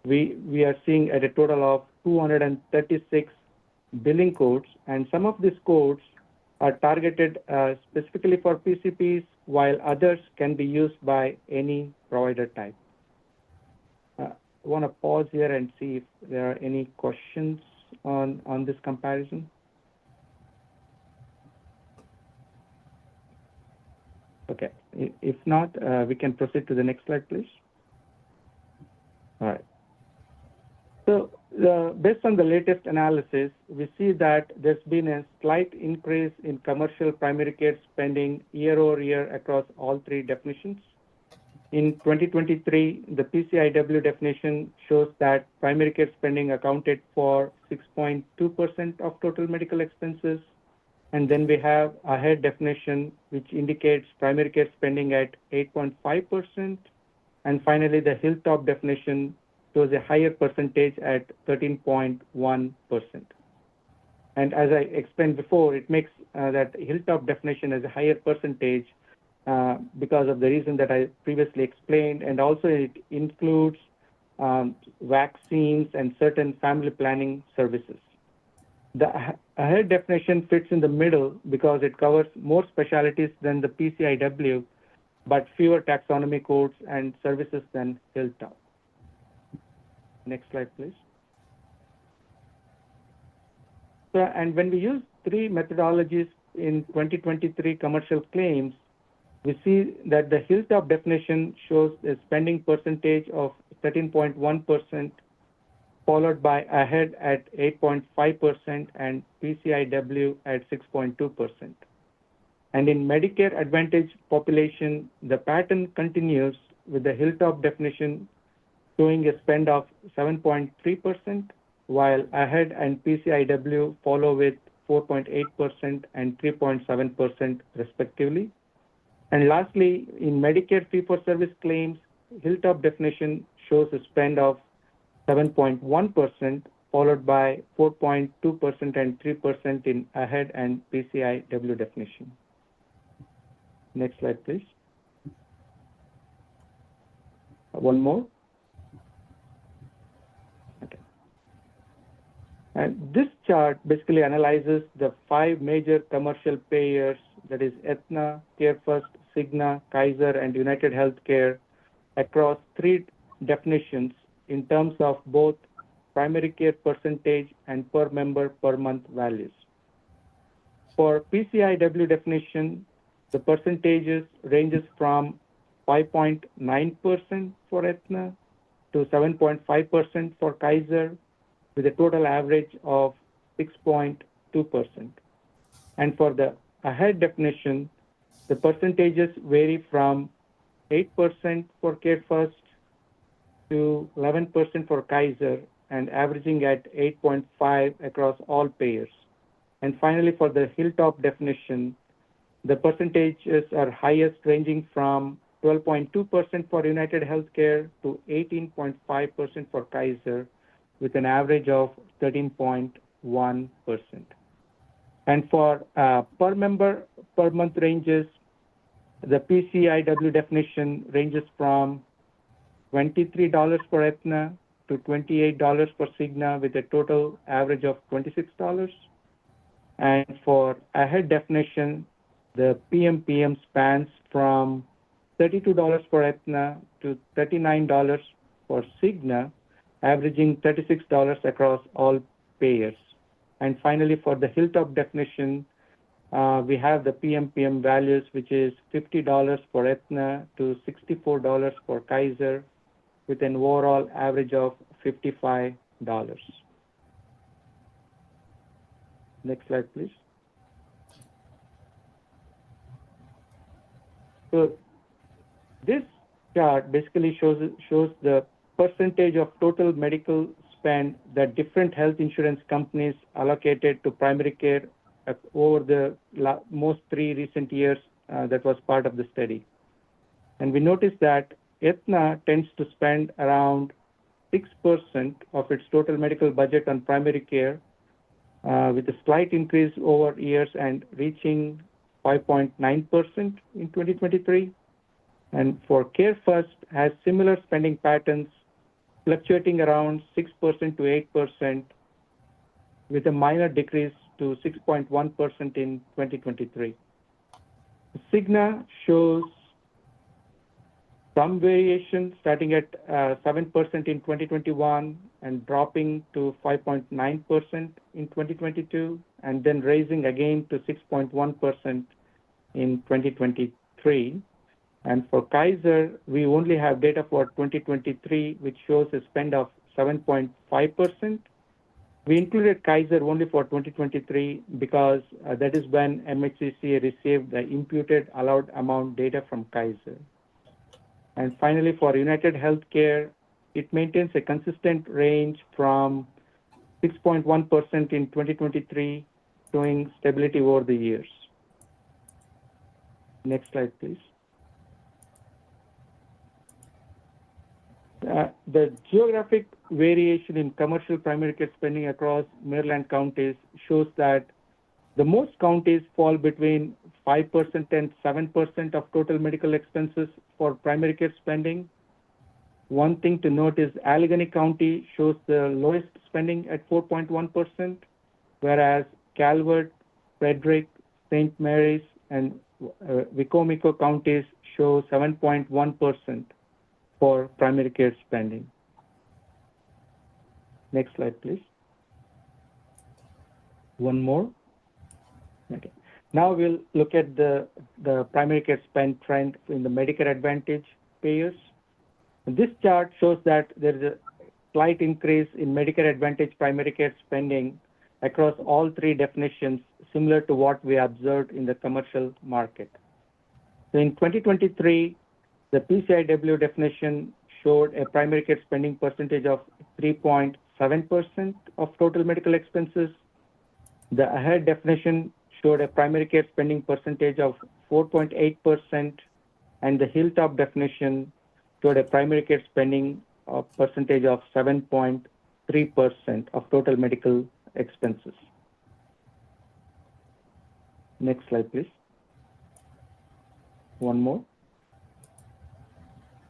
we are seeing at a total of 236 billing codes, and some of these codes are targeted specifically for PCPs, while others can be used by any provider type. I want to pause here and see if there are any questions on this comparison. Okay, if not, we can proceed to the next slide, please. All right. So based on the latest analysis, we see that there's been a slight increase in commercial primary care spending year over year across all three definitions. In 2023, the PCIW definition shows that primary care spending accounted for 6.2% of total medical expenses. And then we have a AHEAD definition, which indicates primary care spending at 8.5%. And finally, the Hilltop definition shows a higher percentage at 13.1%. And as I explained before, it makes that Hilltop definition as a higher percentage because of the reason that I previously explained, and also it includes vaccines and certain family planning services. The AHEAD definition fits in the middle because it covers more specialties than the PCIW, but fewer taxonomy codes and services than Hilltop. Next slide, please. So, and when we use three methodologies in 2023 commercial claims, we see that the Hilltop definition shows a spending percentage of 13.1%, followed by AHEAD at 8.5% and PCIW at 6.2%. And in Medicare Advantage population, the pattern continues with the Hilltop definition showing a spend of 7.3%, while AHEAD and PCIW follow with 4.8% and 3.7% respectively. And lastly, in Medicare fee-for-service claims, Hilltop definition shows a spend of 7.1%, followed by 4.2% and 3% in AHEAD and PCIW definition. Next slide, please. One more. Okay. And this chart basically analyzes the 5 major commercial payers, that is Aetna, CareFirst, Cigna, Kaiser, and United Healthcare, across 3 definitions in terms of both primary care percentage and per member per month values. For PCIW definition, the percentages ranges from 5.9% for Aetna to 7.5% for Kaiser, with a total average of 6.2%. And for the AHEAD definition, the percentages vary from 8% for CareFirst to 11% for Kaiser, and averaging at 8.5 across all payers. And finally, for the Hilltop definition, the percentages are highest ranging from 12.2% for United Healthcare to 18.5% for Kaiser, with an average of 13.1%. And for per member per month ranges, the PCIW definition ranges from $23 for Aetna to $28 for Cigna, with a total average of $26. And for AHEAD definition, the PMPM spans from $32 for Aetna to $39 for Cigna, averaging $36 across all payers. And finally, for the Hilltop definition, we have the PMPM values, which is $50 for Aetna to $64 for Kaiser, with an overall average of $55. Next slide, please. So this chart basically shows the percentage of total medical spend that different health insurance companies allocated to primary care over the most 3 recent years that was part of the study. And we noticed that Aetna tends to spend around 6% of its total medical budget on primary care, with a slight increase over years and reaching 5.9% in 2023. And for CareFirst has similar spending patterns, fluctuating around 6% to 8%, with a minor decrease to 6.1% in 2023. Cigna shows some variation, starting at 7% in 2021 and dropping to 5.9% in 2022, and then raising again to 6.1% in 2023. And for Kaiser, we only have data for 2023, which shows a spend of 7.5%. We included Kaiser only for 2023 because that is when MHCC received the imputed allowed amount data from Kaiser. And finally, for United Healthcare, it maintains a consistent range from 6.1% in 2023, showing stability over the years. Next slide, please. The geographic variation in commercial primary care spending across Maryland counties shows that the most counties fall between 5% and 7% of total medical expenses for primary care spending. One thing to note is Allegheny County shows the lowest spending at 4.1%, whereas Calvert, Frederick, St. Mary's, and Wicomico counties show 7.1% for primary care spending. Next slide, please. One more. Okay. Now we'll look at the primary care spend trend in the Medicare Advantage payers. This chart shows that there is a slight increase in Medicare Advantage primary care spending across all 3 definitions, similar to what we observed in the commercial market. So in 2023, the PCIW definition showed a primary care spending percentage of 3.7% of total medical expenses. The AHEAD definition showed a primary care spending percentage of 4.8%, and the Hilltop definition showed a primary care spending percentage of 7.3% of total medical expenses. Next slide, please. One more.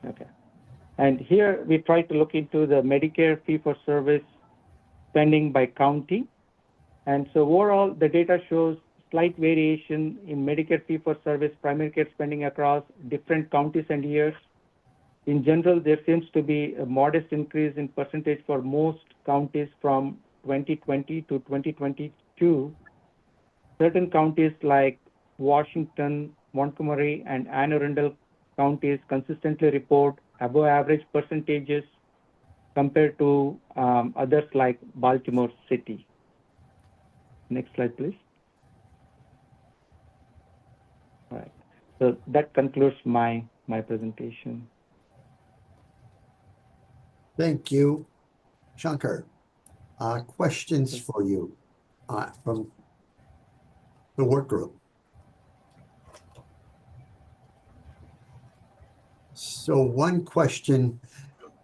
Okay. And here we try to look into the Medicare fee-for-service spending by county. And so overall, the data shows slight variation in Medicare fee-for-service primary care spending across different counties and years. In general, there seems to be a modest increase in percentage for most counties from 2020 to 2022. Certain counties like Washington, Montgomery, and Anne Arundel counties consistently report above average percentages compared to others like Baltimore City. Next slide, please. All right. So that concludes my presentation. Thank you, Shankar. Questions for you from the work group. So one question,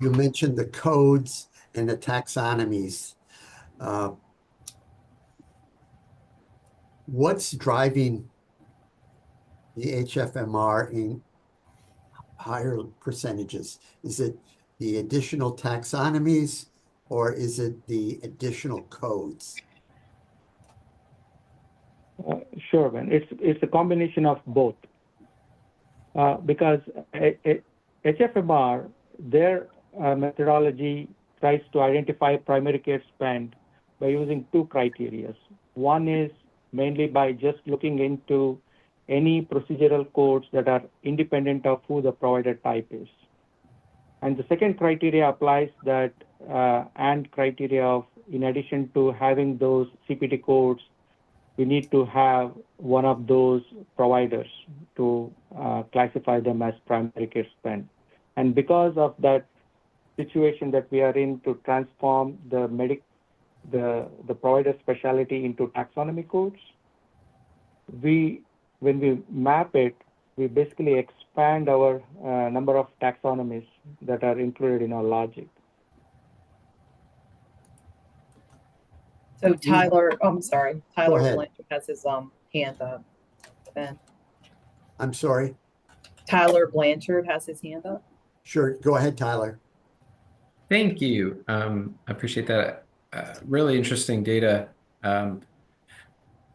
you mentioned the codes and the taxonomies. What's driving the HFMR in higher percentages? Is it the additional taxonomies or is it the additional codes? Sure, Ben. It's a combination of both. Because HFMR, their methodology tries to identify primary care spend by using two criteria. One is mainly by just looking into any procedural codes that are independent of who the provider type is. And the second criteria applies that and criteria of, in addition to having those CPT codes, we need to have one of those providers to classify them as primary care spend. And because of that situation that we are in to transform the provider specialty into taxonomy codes, when we map it, we basically expand our number of taxonomies that are included in our logic. So Tyler, I'm sorry, Tyler ahead. Blanchard has his hand up. Ben. I'm sorry. Tyler Blanchard has his hand up. Sure, go ahead, Tyler. Thank you. I appreciate that. Really interesting data.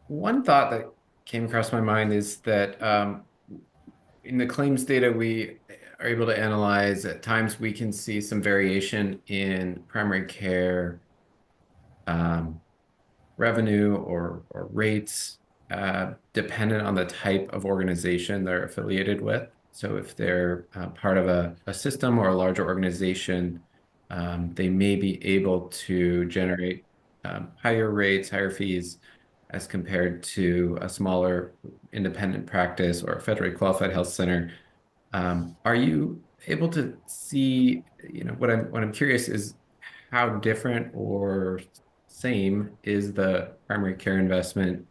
One thought that came across my mind is that in the claims data we are able to analyze, at times we can see some variation in primary care revenue or rates dependent on the type of organization they're affiliated with. So if they're part of a system or a larger organization, they may be able to generate higher rates, higher fees as compared to a smaller independent practice or a federally qualified health center. Are you able to see, what I'm curious is how different or same is the primary care investment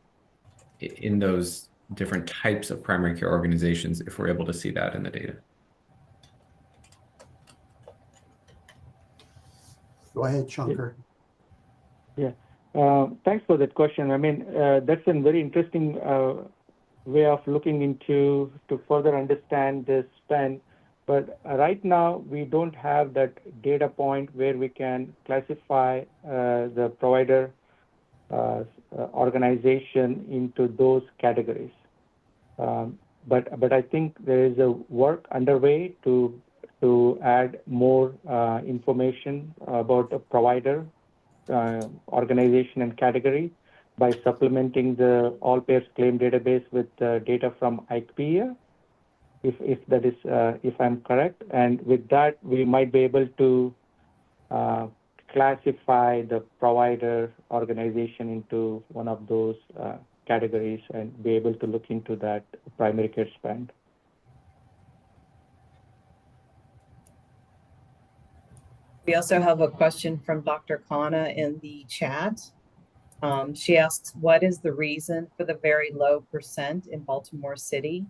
in those different types of primary care organizations, if we're able to see that in the data? Go ahead, Shankar. Yeah, thanks for that question. I mean, that's a very interesting way of looking into to further understand this spend. But right now, we don't have that data point where we can classify the provider organization into those categories. But I think there is a work underway to add more information about a provider organization and category by supplementing the all payers claim database with data from IQVIA, if that is if I'm correct. And with that, we might be able to classify the provider organization into one of those categories and be able to look into that primary care spend. We also have a question from Dr. Khanna in the chat. She asks, what is the reason for the very low percent in Baltimore City?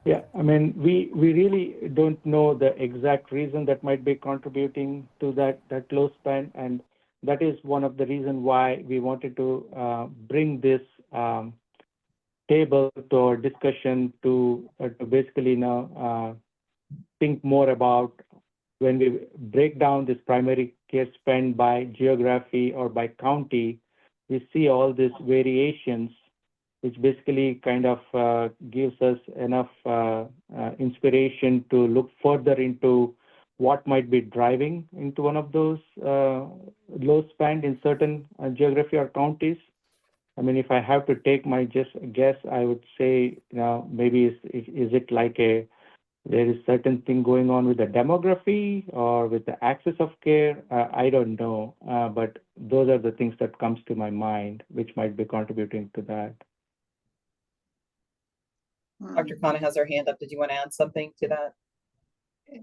Yeah, I mean, we really don't know the exact reason that might be contributing to that low spend, and that is one of the reasons why we wanted to bring this table to our discussion to basically now think more about when we break down this primary care spend by geography or by county, we see all these variations, which basically kind of gives us enough inspiration to look further into what might be driving into one of those low spend in certain geography or counties. I mean, if I have to take my just guess, I would say, maybe is it like there is certain thing going on with the demography or with the access of care? I don't know, but those are the things that comes to my mind, which might be contributing to that. Dr. Khanna has her hand up. Did you want to add something to that?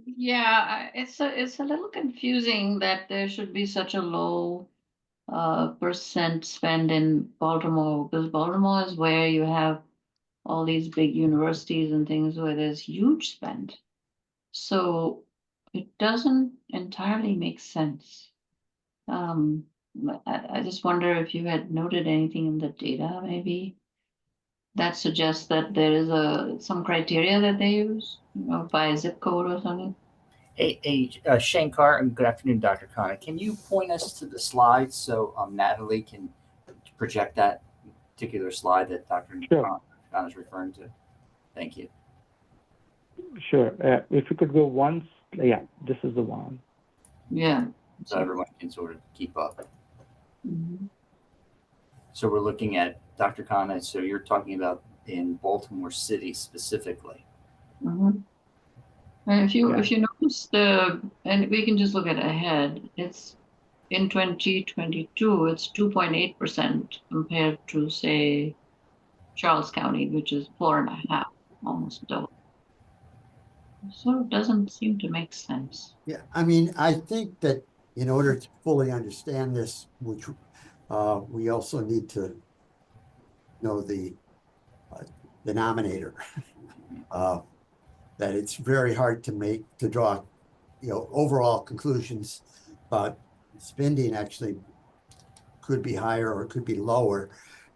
Yeah, it's a little confusing that there should be such a low percent spend in Baltimore, because Baltimore is where you have all these big universities and things where there's huge spend. So it doesn't entirely make sense. I just wonder if you had noted anything in the data, maybe that suggests that there is some criteria that they use, by zip code or something. Hey, Shankar, and good afternoon, Dr. Khanna. Can you point us to the slides so Natalie can project that particular slide that Dr. Sure. Khanna is referring to? Thank you. Sure. If you could go once, yeah, this is the one. Yeah. So everyone can sort of keep up. Mhm. So we're looking at Dr. Khanna. So you're talking about in Baltimore City specifically. Mhm. And if you Yeah. notice and we can just look at ahead, it's in 2022, it's 2.8% compared to, say, Charles County, which is 4.5, almost double. So it doesn't seem to make sense. Yeah, I mean, I think that in order to fully understand this, which we also need to know the denominator, that it's very hard to draw, overall conclusions, but spending actually could be higher or it could be lower,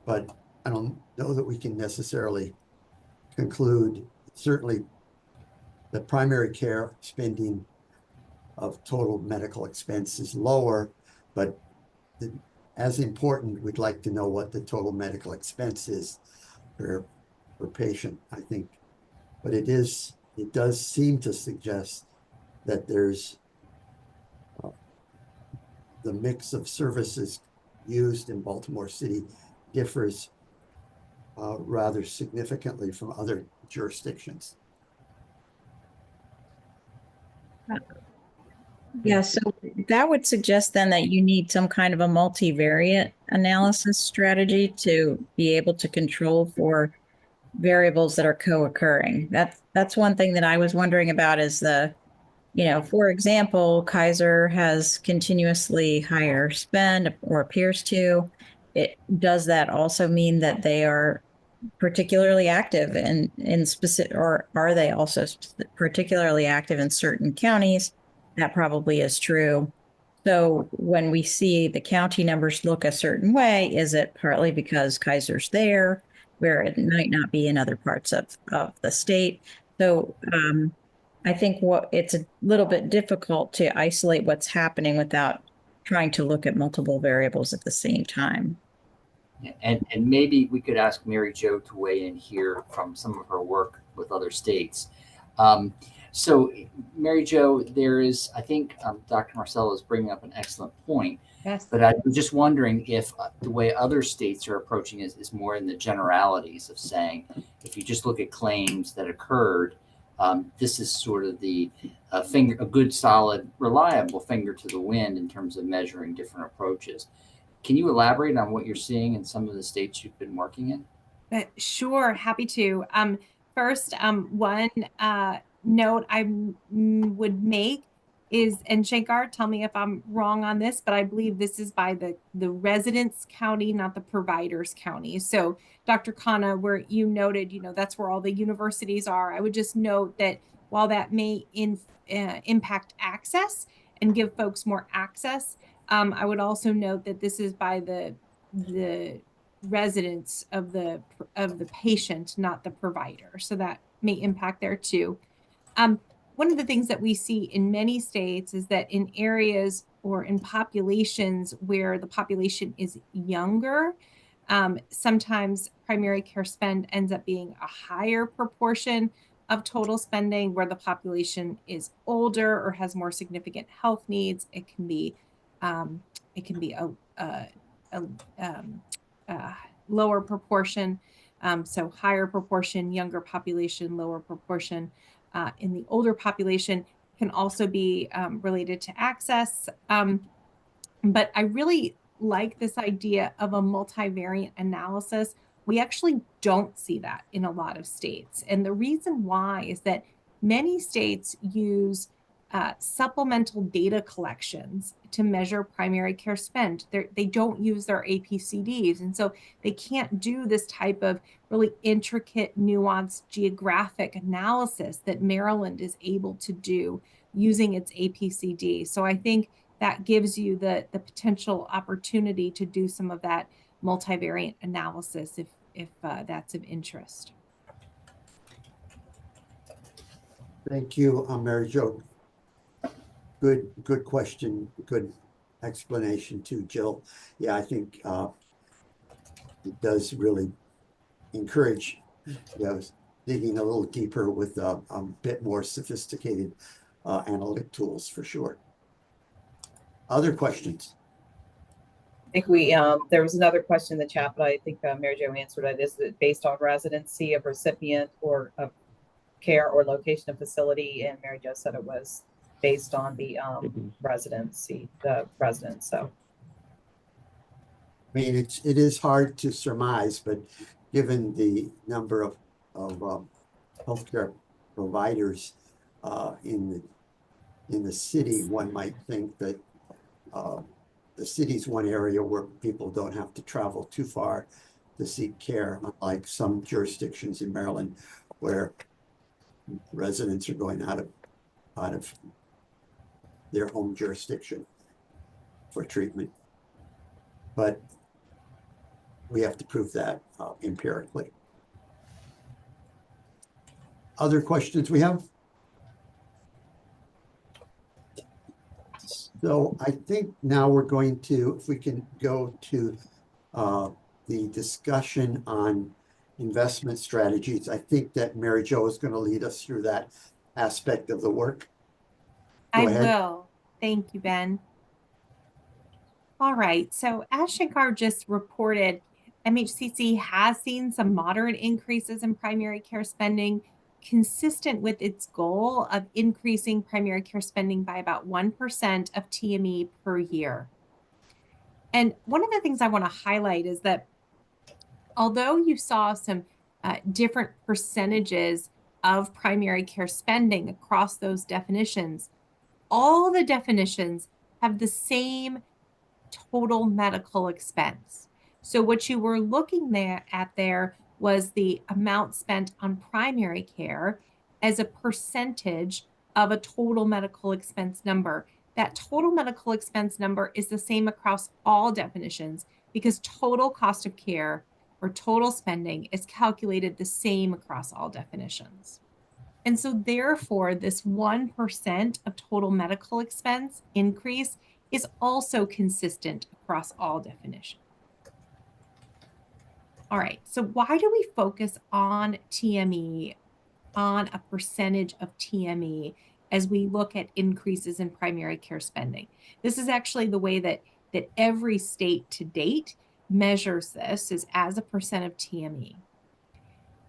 but I don't know that we can necessarily conclude. Certainly the primary care spending of total medical expense is lower, but as important, we'd like to know what the total medical expense is per patient, I think. But it does seem to suggest that there's the mix of services used in Baltimore City differs rather significantly from other jurisdictions. Yeah, so that would suggest then that you need some kind of a multivariate analysis strategy to be able to control for variables that are co-occurring. That's one thing that I was wondering about is for example, Kaiser has continuously higher spend or appears to. Does that also mean that they are particularly active in specific, or are they also particularly active in certain counties? That probably is true. So when we see the county numbers look a certain way, is it partly because Kaiser's there, where it might not be in other parts of the state? So I think it's a little bit difficult to isolate what's happening without trying to look at multiple variables at the same time. And maybe we could ask Mary Jo to weigh in here from some of her work with other states. So Mary Jo, there is, I think Dr. Marcello is bringing up an excellent point. Yes. But I was just wondering if the way other states are approaching it is more in the generalities of saying, if you just look at claims that occurred, this is sort of a good, solid, reliable finger to the wind in terms of measuring different approaches. Can you elaborate on what you're seeing in some of the states you've been working in? Sure, happy to. First, one note I would make is, and Shankar, tell me if I'm wrong on this, but I believe this is by the residence county, not the providers county. So Dr. Khanna, where you noted, that's where all the universities are. I would just note that while that may impact access and give folks more access, I would also note that this is by the residence of the one of the things that we see in many states is that in areas or in populations where the population is younger, sometimes primary care spend ends up being a higher proportion of total spending. Where the population is older or has more significant health needs, it can be a lower proportion. So higher proportion, younger population, lower proportion. In the older population can also be related to access. But I really like this idea of a multivariate analysis. We actually don't see that in a lot of states. And the reason why is that many states use supplemental data collections to measure primary care spend. They don't use their APCDs. And so they can't do this type of really intricate, nuanced geographic analysis that Maryland is able to do using its APCD. So I think that gives you the potential opportunity to do some of that multivariate analysis if that's of interest. Thank you, Mary Jo. Good question, good explanation too, Jill. Yeah, I think it does really encourage, digging a little deeper with a bit more sophisticated analytic tools for sure. Other questions? I think there was another question in the chat, but I think Mary Jo answered it. Is it based on residency of recipient or of care or location of facility? And Mary Jo said it was based on the residency, the residence. So, I mean, it is hard to surmise, but given the number of healthcare providers in the city, one might think that the city's one area where people don't have to travel too far to seek care, unlike some jurisdictions in Maryland where residents are going out of their home jurisdiction for treatment. But we have to prove that empirically. Other questions we have? So I think now we're going to, if we can go to the discussion on investment strategies. I think that Mary Jo is going to lead us through that aspect of the work. Go ahead. Will. Thank you, Ben. All right. So as Shankar just reported, MHCC has seen some moderate increases in primary care spending, consistent with its goal of increasing primary care spending by about 1% of TME per year. And one of the things I want to highlight is that although you saw some different percentages of primary care spending across those definitions, all the definitions have the same total medical expense. So what you were looking at there was the amount spent on primary care as a percentage of a total medical expense number. That total medical expense number is the same across all definitions because total cost of care or total spending is calculated the same across all definitions. And so therefore, this 1% of total medical expense increase is also consistent across all definitions. All right, so why do we focus on TME, on a percentage of TME as we look at increases in primary care spending? This is actually the way that every state to date measures this, is as a percent of TME.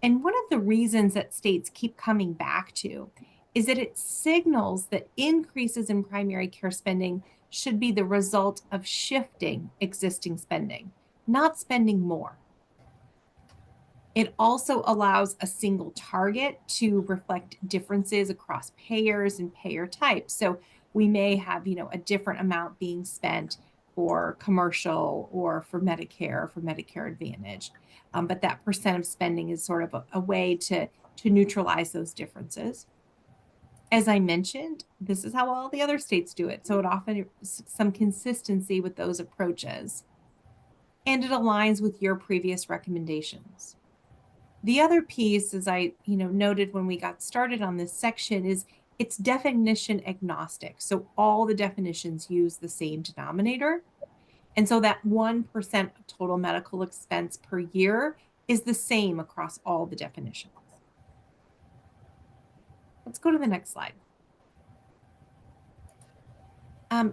And one of the reasons that states keep coming back to is that it signals that increases in primary care spending should be the result of shifting existing spending, not spending more. It also allows a single target to reflect differences across payers and payer types. So we may have, a different amount being spent for commercial or for Medicare, or for Medicare Advantage. But that percent of spending is sort of a way to neutralize those differences. As I mentioned, this is how all the other states do it. So it offers some consistency with those approaches. And it aligns with your previous recommendations. The other piece, as I noted when we got started on this section, is it's definition agnostic. So all the definitions use the same denominator. And so that 1% of total medical expense per year is the same across all the definitions. Let's go to the next slide.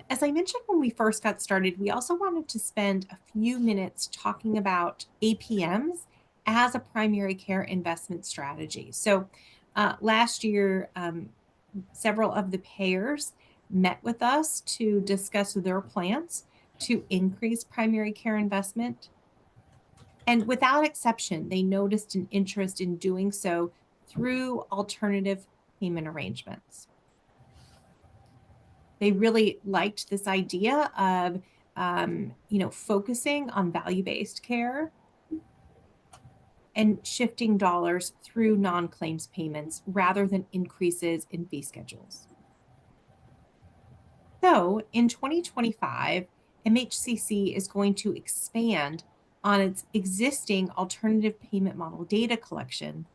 As I mentioned when we first got started, we also wanted to spend a few minutes talking about APMs as a primary care investment strategy. So last year, several of the payers met with us to discuss their plans to increase primary care investment. And without exception, they noticed an interest in doing so through alternative payment arrangements. They really liked this idea of, focusing on value-based care and shifting dollars through non-claims payments rather than increases in fee schedules. So in 2025, MHCC is going to expand on its existing alternative payment model data collection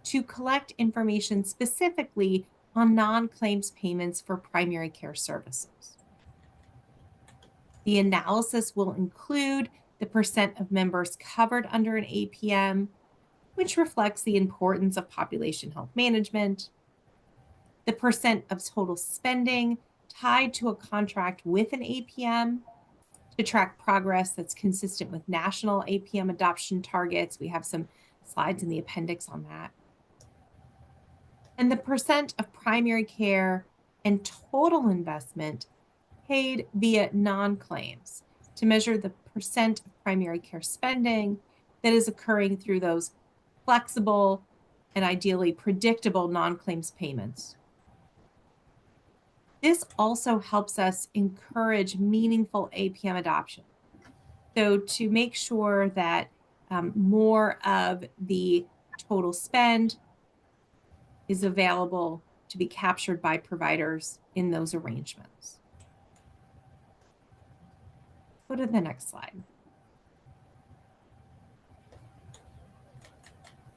to collect information specifically on non-claims payments for primary care services. The analysis will include the percent of members covered under an APM, which reflects the importance of population health management, the percent of total spending tied to a contract with an APM to track progress that's consistent with national APM adoption targets. We have some slides in the appendix on that. And the percent of primary care and total investment paid via non-claims to measure the percent of primary care spending that is occurring through those flexible and ideally predictable non-claims payments. This also helps us encourage meaningful APM adoption. So to make sure that more of the total spend is available to be captured by providers in those arrangements. Go to the next slide.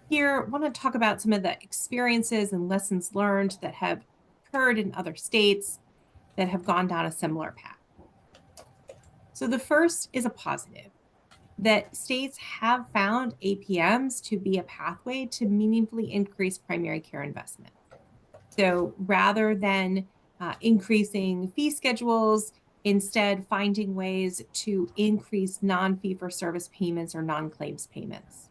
Here, I want to talk about some of the experiences and lessons learned that have occurred in other states that have gone down a similar path. So the first is a positive, that states have found APMs to be a pathway to meaningfully increase primary care investment. So rather than increasing fee schedules, instead finding ways to increase non-fee-for-service payments or non-claims payments.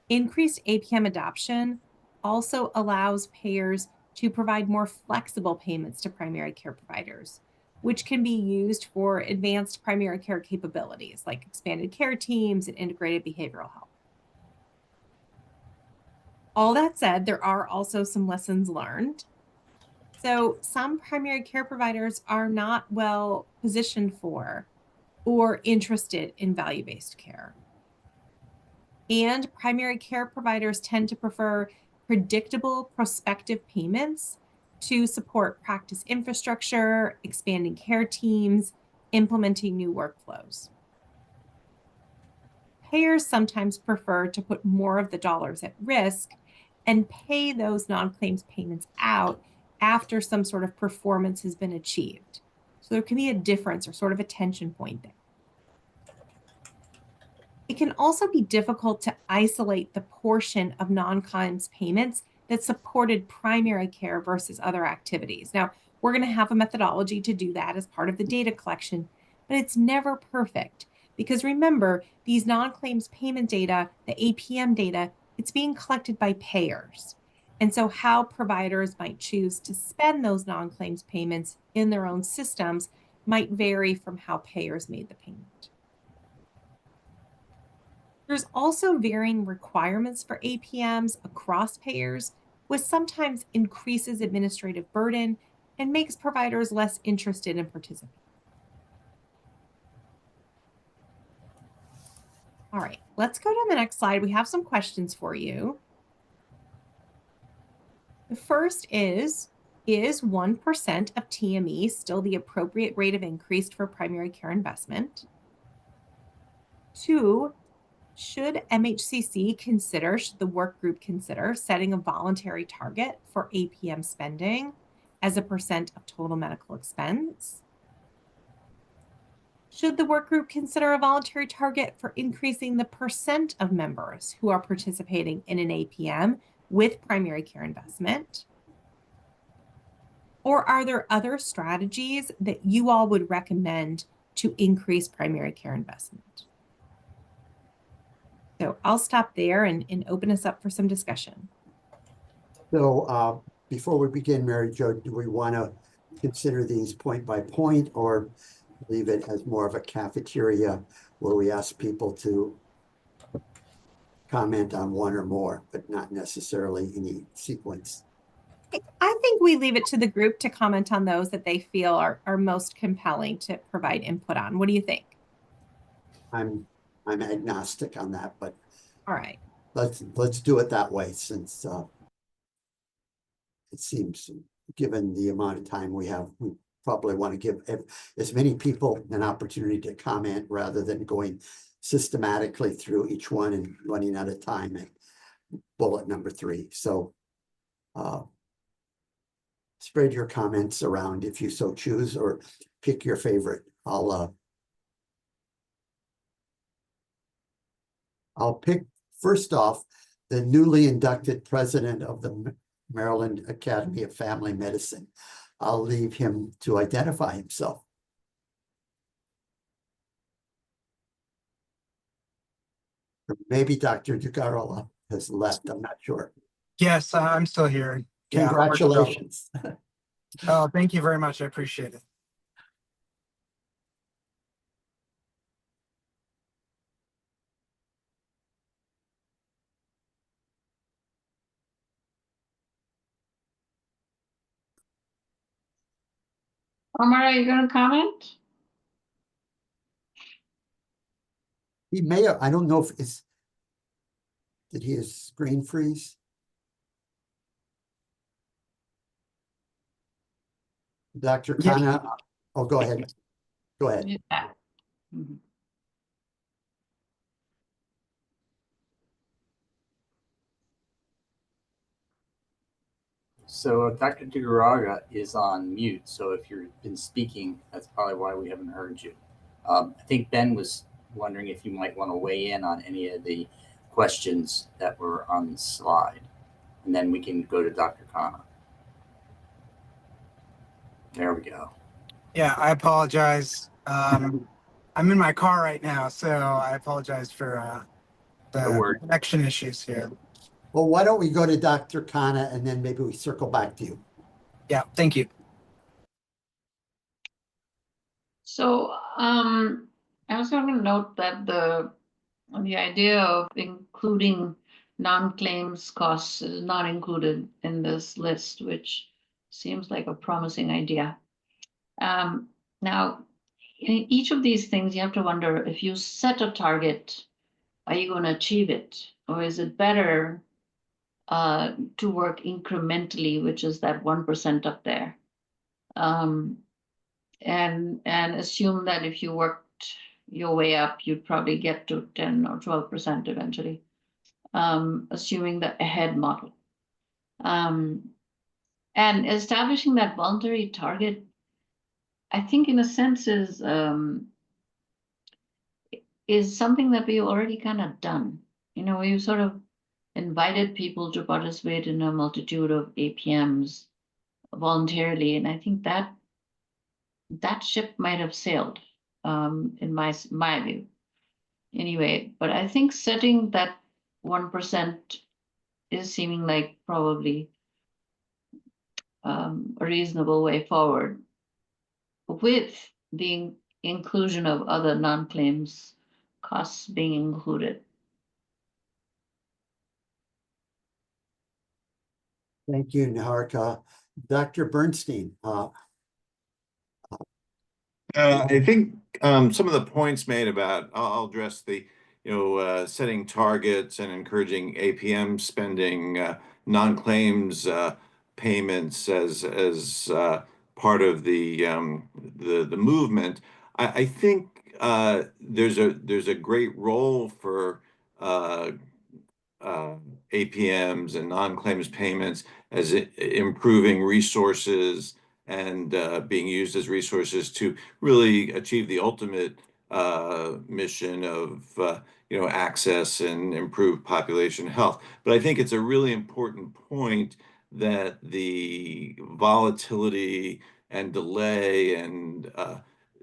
Increased APM adoption also allows payers to provide more flexible payments to primary care providers, which can be used for advanced primary care capabilities like expanded care teams and integrated behavioral health. All that said, there are also some lessons learned. So some primary care providers are not well positioned for or interested in value-based care. And primary care providers tend to prefer predictable prospective payments to support practice infrastructure, expanding care teams, implementing new workflows. Payers sometimes prefer to put more of the dollars at risk and pay those non-claims payments out after some sort of performance has been achieved. So there can be a difference or sort of a tension point there. It can also be difficult to isolate the portion of non-claims payments that supported primary care versus other activities. Now, we're going to have a methodology to do that as part of the data collection, but it's never perfect because remember, these non-claims payment data, the APM data, it's being collected by payers. And so how providers might choose to spend those non-claims payments in their own systems might vary from how payers made the payment. There's also varying requirements for APMs across payers, which sometimes increases administrative burden and makes providers less interested in participating. All right, let's go to the next slide. We have some questions for you. The first is 1% of TME still the appropriate rate of increase for primary care investment? 2, Should MHCC consider, should the work group consider setting a voluntary target for APM spending as a percent of total medical expense? Should the work group consider a voluntary target for increasing the percent of members who are participating in an APM with primary care investment? Or are there other strategies that you all would recommend to increase primary care investment? So I'll stop there and open us up for some discussion. So before we begin, Mary Jo, do we want to consider these point by point or leave it as more of a cafeteria where we ask people to comment on one or more, but not necessarily any sequence? I think we leave it to the group to comment on those that they feel are most compelling to provide input on. What do you think? I'm agnostic on that, but all right, let's do it that way, since it seems, given the amount of time we have, we probably want to give as many people an opportunity to comment rather than going systematically through each one and running out of time at bullet number 3. So spread your comments around if you so choose, or pick your favorite. I'll pick, first off, the newly inducted president of the Maryland Academy of Family Medicine. I'll leave him to identify himself. Or maybe Dr. DeGarola has left, I'm not sure. Yes, I'm still here. Congratulations. Yeah, oh, thank you very much. I appreciate it. Omar, are you going to comment? He may have, I don't know if it's, did his screen freeze? Dr. Khanna, oh, go ahead. Go ahead. Yeah. Mhm. So Dr. DeGaraga is on mute. So if you've been speaking, that's probably why we haven't heard you. I think Ben was wondering if you might want to weigh in on any of the questions that were on the slide. And then we can go to Dr. Khanna. There we go. Yeah, I apologize. I'm in my car right now, so I apologize for the connection issues here. Well, why don't we go to Dr. Khanna and then maybe we circle back to you. Yeah, thank you. So I was going to note that the idea of including non-claims costs is not included in this list, which seems like a promising idea. Now, in each of these things, you have to wonder, if you set a target, are you going to achieve it? Or is it better to work incrementally, which is that 1% up there? And assume that if you worked your way up, you'd probably get to 10 or 12% eventually, assuming the ahead model. And establishing that voluntary target, I think in a sense is something that we've already kind of done. You know, we've sort of invited people to participate in a multitude of APMs voluntarily, and I think that ship might have sailed, in my view. Anyway, but I think setting that 1% is seeming like probably a reasonable way forward, with the inclusion of other non-claims costs being included. Thank you, Niharika. Dr. Bernstein. I think some of the points made about, I'll address the, setting targets and encouraging APM spending, non-claims payments as part of the movement. I think there's a great role for APMs and non-claims payments as improving resources and being used as resources to really achieve the ultimate mission of access and improve population health. But I think it's a really important point that the volatility and delay and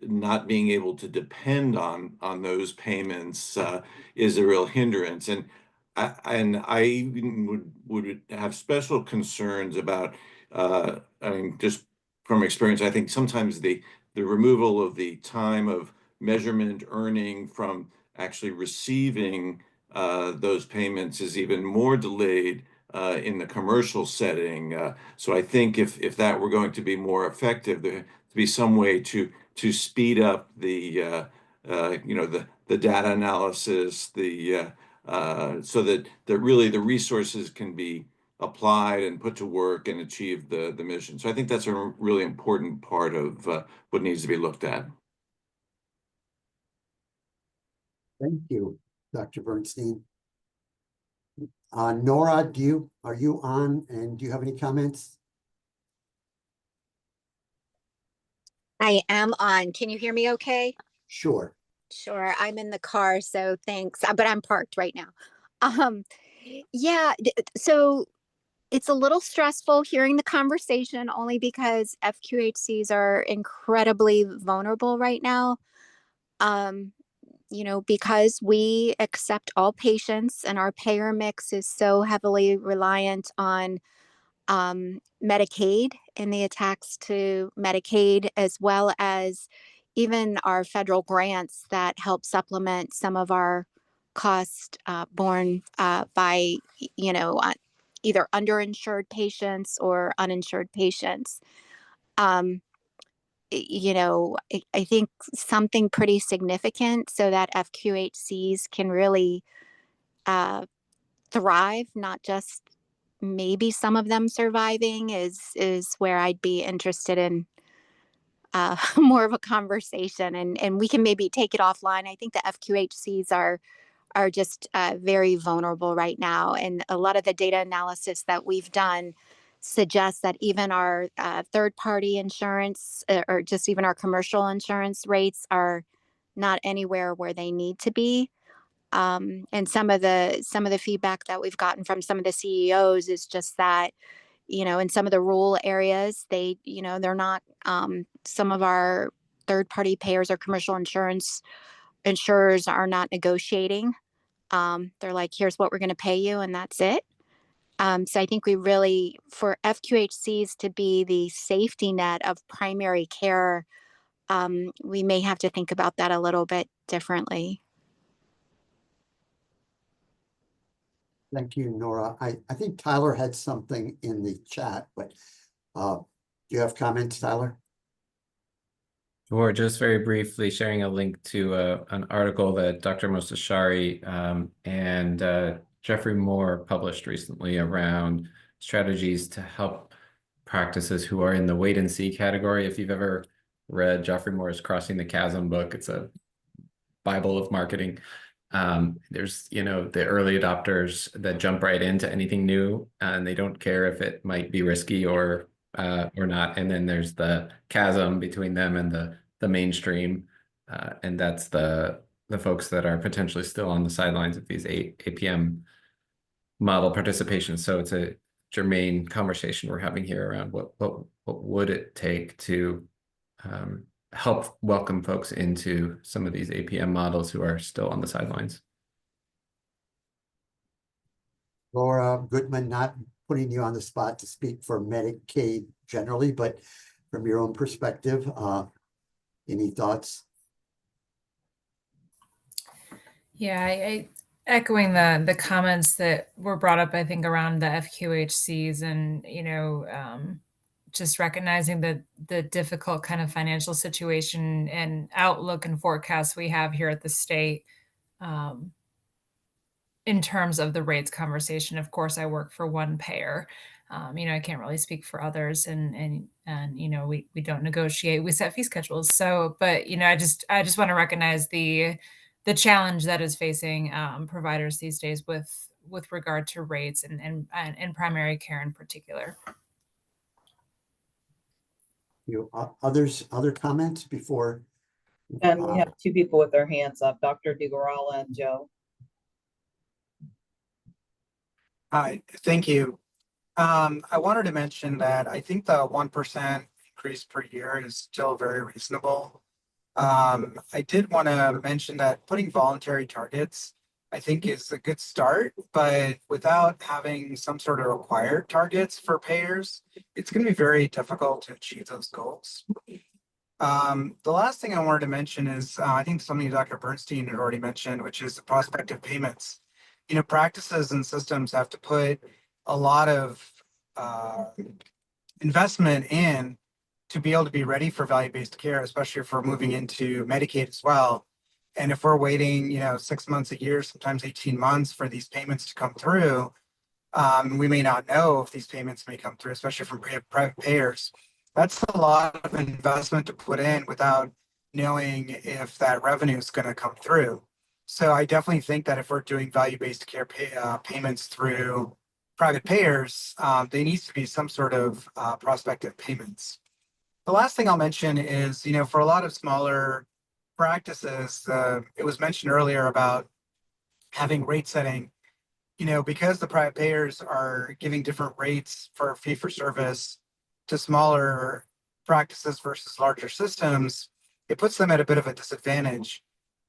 not being able to depend on those payments is a real hindrance. And I even would have special concerns about I mean, just from experience, I think sometimes the removal of the time of measurement earning from actually receiving those payments is even more delayed in the commercial setting. So I think if that were going to be more effective, there to be some way to speed up the the data analysis, so that really the resources can be applied and put to work and achieve the mission. So I think that's a really important part of what needs to be looked at. Thank you, Dr. Bernstein. Nora, are you on, and do you have any comments? I am on. Can you hear me okay? Sure. Sure. I'm in the car, so thanks. But I'm parked right now. Yeah, so it's a little stressful hearing the conversation only because FQHCs are incredibly vulnerable right now. Because we accept all patients and our payer mix is so heavily reliant on Medicaid and the attacks to Medicaid, as well as even our federal grants that help supplement some of our cost borne by, either underinsured patients or uninsured patients. I think something pretty significant so that FQHCs can really thrive, not just maybe some of them surviving is where I'd be interested in more of a conversation, and we can maybe take it offline. I think the FQHCs are just very vulnerable right now, and a lot of the data analysis that we've done suggests that even our third-party insurance or just even our commercial insurance rates are not anywhere where they need to be. And some of the feedback that we've gotten from some of the CEOs is just that, in some of the rural areas, they're not, some of our third party payers or commercial insurers are not negotiating. They're like, here's what we're going to pay you, and that's it. So I think we really, for FQHCs to be the safety net of primary care, we may have to think about that a little bit differently. Thank you, Nora. I think Tyler had something in the chat, but do you have comments, Tyler? Or just very briefly sharing a link to an article that Dr. Mostashari and Jeffrey Moore published recently around strategies to help practices who are in the wait and see category. If you've ever read Jeffrey Moore's Crossing the Chasm book, it's a Bible of marketing. There's, the early adopters that jump right into anything new and they don't care if it might be risky or not. And then there's the chasm between them and the mainstream. And that's the folks that are potentially still on the sidelines of these APM model participation. So it's a germane conversation we're having here around what would it take to help welcome folks into some of these APM models who are still on the sidelines. Laura Goodman, not putting you on the spot to speak for Medicaid generally, but from your own perspective, any thoughts? Yeah, I echoing the comments that were brought up, I think, around the FQHCs and, just recognizing the difficult kind of financial situation and outlook and forecast we have here at the state in terms of the rates conversation. Of course, I work for one payer. I can't really speak for others, and we don't negotiate. We set fee schedules. So, but I just want to recognize the the challenge that is facing providers these days with regard to rates and primary care in particular. Other comments before? And we have two people with their hands up, Dr. DeGarala and Joe. Hi, thank you. I wanted to mention that I think the 1% increase per year is still very reasonable. I did want to mention that putting voluntary targets, I think, is a good start, but without having some sort of required targets for payers, it's going to be very difficult to achieve those goals. The last thing I wanted to mention is, I think something Dr. Bernstein had already mentioned, which is the prospective payments. You know, practices and systems have to put a lot of investment in to be able to be ready for value-based care, especially if we're moving into Medicaid as well. And if we're waiting, 6 months, a year, sometimes 18 months for these payments to come through, we may not know if these payments may come through, especially from private payers. That's a lot of investment to put in without knowing if that revenue is going to come through. So I definitely think that if we're doing value-based care payments through private payers, there needs to be some sort of prospective payments. The last thing I'll mention is, for a lot of smaller practices, it was mentioned earlier about having rate setting, because the private payers are giving different rates for fee for service to smaller practices versus larger systems, it puts them at a bit of a disadvantage.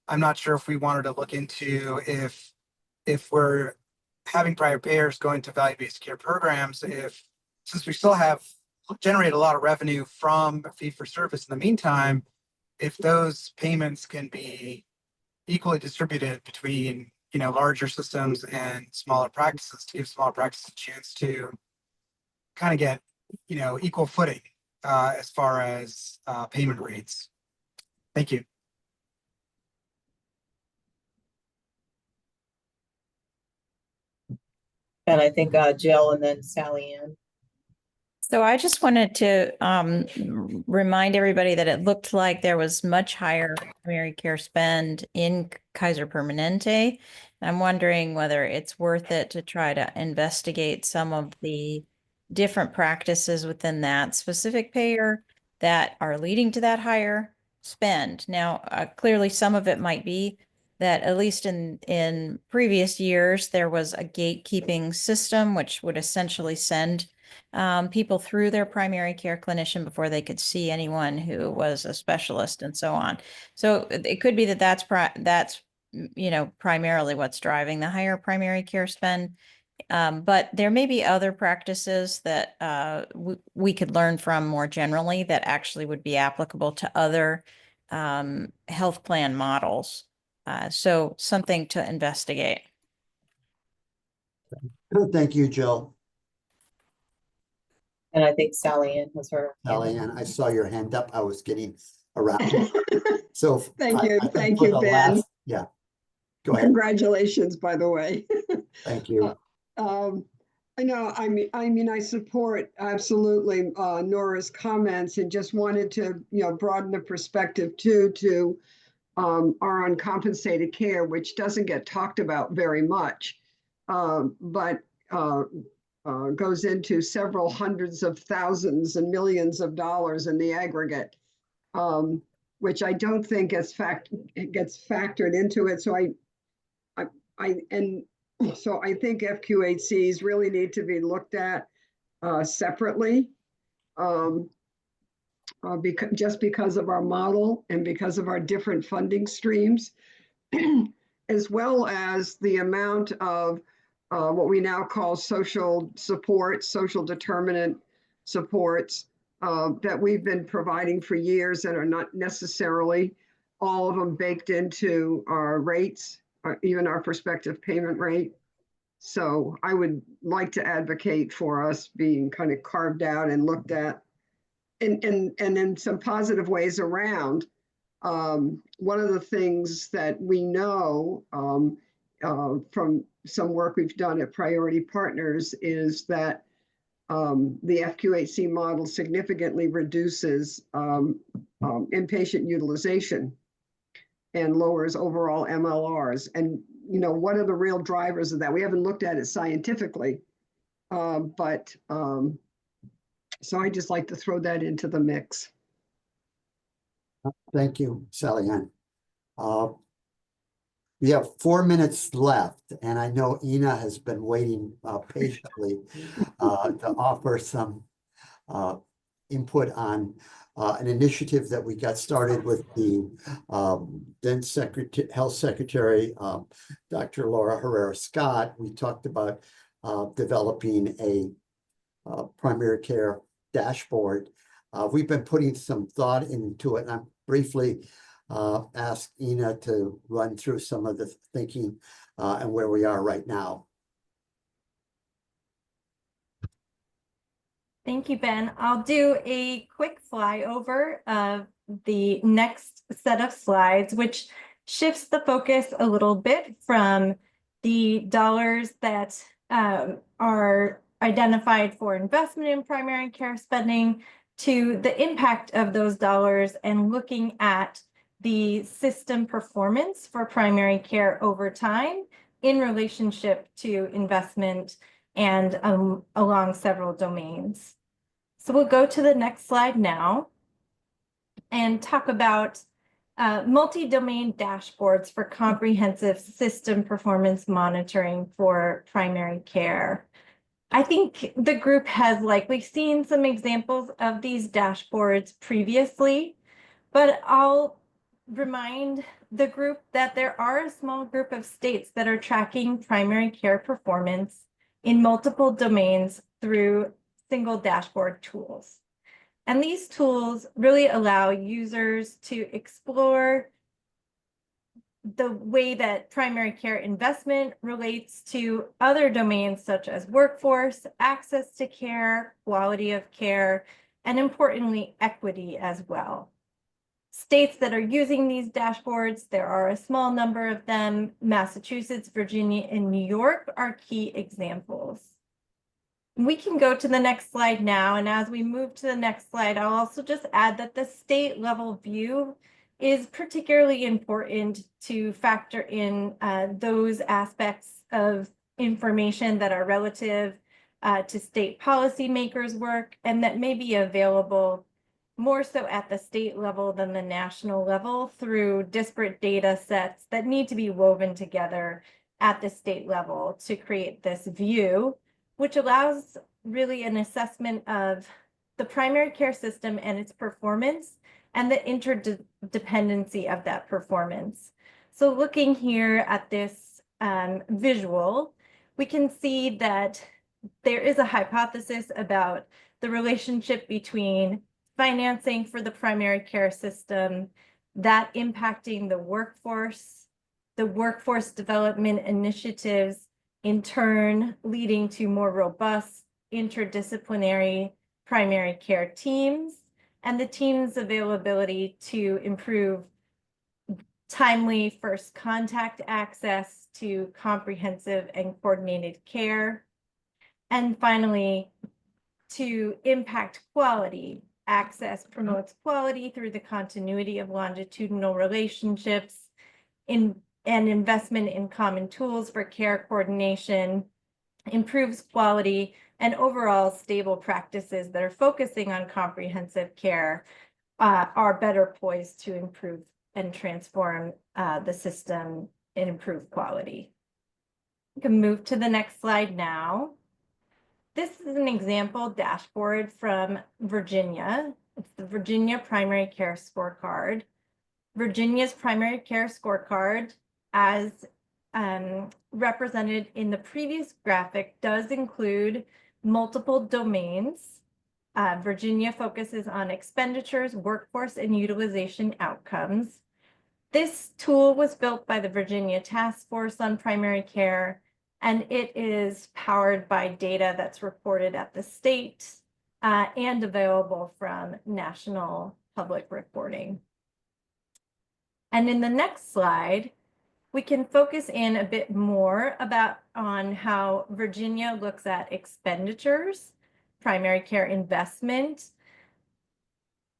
I'm not sure if we wanted to look into if we're having private payers go into value-based care programs, since we still generate a lot of revenue from fee for service in the meantime, if those payments can be equally distributed between larger systems and smaller practices to give smaller practices a chance to kind of get equal footing as far as payment rates. Thank you. And I think Jill and then Sally Ann. So I just wanted to remind everybody that it looked like there was much higher primary care spend in Kaiser Permanente. I'm wondering whether it's worth it to try to investigate some of the different practices within that specific payer that are leading to that higher spend. Now, clearly some of it might be that at least in previous years, there was a gatekeeping system, which would essentially send people through their primary care clinician before they could see anyone who was a specialist and so on. So it could be that that's primarily what's driving the higher primary care spend. But there may be other practices that we could learn from more generally that actually would be applicable to other health plan models. So something to investigate. Thank you, Jill. And I think Sally Ann has her. Sally Ann, I saw your hand up. I was getting around. So thank you, Ben. Yeah, go ahead. Congratulations, by the way. Thank you. I know. I support absolutely Nora's comments, and just wanted to broaden the perspective too to our uncompensated care, which doesn't get talked about very much, but goes into several hundreds of thousands and millions of dollars in the aggregate, which I don't think gets factored into it. So I think FQHCs really need to be looked at separately, because of our model and because of our different funding streams, as well as the amount of what we now call social support, social determinant supports that we've been providing for years that are not necessarily all of them baked into our rates, or even our prospective payment rate. So I would like to advocate for us being kind of carved out and looked at and in some positive ways around. One of the things that we know from some work we've done at Priority Partners is that the FQHC model significantly reduces inpatient utilization. and lowers overall MLRs. And, you know, what are the real drivers of that? We haven't looked at it scientifically, so I just like to throw that into the mix. Thank you, Sally Ann. We have 4 minutes left, and I know Ina has been waiting patiently to offer some input on an initiative that we got started with the then Health Secretary, Dr. Laura Herrera Scott. We talked about developing a primary care dashboard. We've been putting some thought into it, and I'm briefly ask Ina to run through some of the thinking and where we are right now. Thank you, Ben. I'll do a quick flyover of the next set of slides, which shifts the focus a little bit from the dollars that are identified for investment in primary care spending to the impact of those dollars and looking at the system performance for primary care over time in relationship to investment and along several domains. So we'll go to the next slide now and talk about multi-domain dashboards for comprehensive system performance monitoring for primary care. I think the group has likely seen some examples of these dashboards previously, but I'll remind the group that there are a small group of states that are tracking primary care performance in multiple domains through single dashboard tools. And these tools really allow users to explore the way that primary care investment relates to other domains such as workforce, access to care, quality of care, and importantly, equity as well. States that are using these dashboards, there are a small number of them. Massachusetts, Virginia, and New York are key examples. We can go to the next slide now, and as we move to the next slide, I'll also just add that the state level view is particularly important to factor in those aspects of information that are relative to state policymakers' work and that may be available more so at the state level than the national level through disparate data sets that need to be woven together at the state level to create this view, which allows really an assessment of the primary care system and its performance and the interdependency of that performance. So looking here at this visual, we can see that there is a hypothesis about the relationship between financing for the primary care system, that impacting the workforce development initiatives, in turn leading to more robust interdisciplinary primary care teams, and the team's availability to improve timely first contact access to comprehensive and coordinated care. And finally, to impact quality. Access promotes quality through the continuity of longitudinal relationships and investment in common tools for care coordination, improves quality and overall stable practices that are focusing on comprehensive care are better poised to improve and transform the system and improve quality. We can move to the next slide now. This is an example dashboard from Virginia. It's the Virginia Primary Care Scorecard. Virginia's primary care scorecard, as represented in the previous graphic, does include multiple domains. Virginia focuses on expenditures, workforce, and utilization outcomes. This tool was built by the Virginia Task Force on Primary Care, and it is powered by data that's reported at the state and available from national public reporting. And in the next slide, we can focus in a bit more on how Virginia looks at expenditures, primary care investment,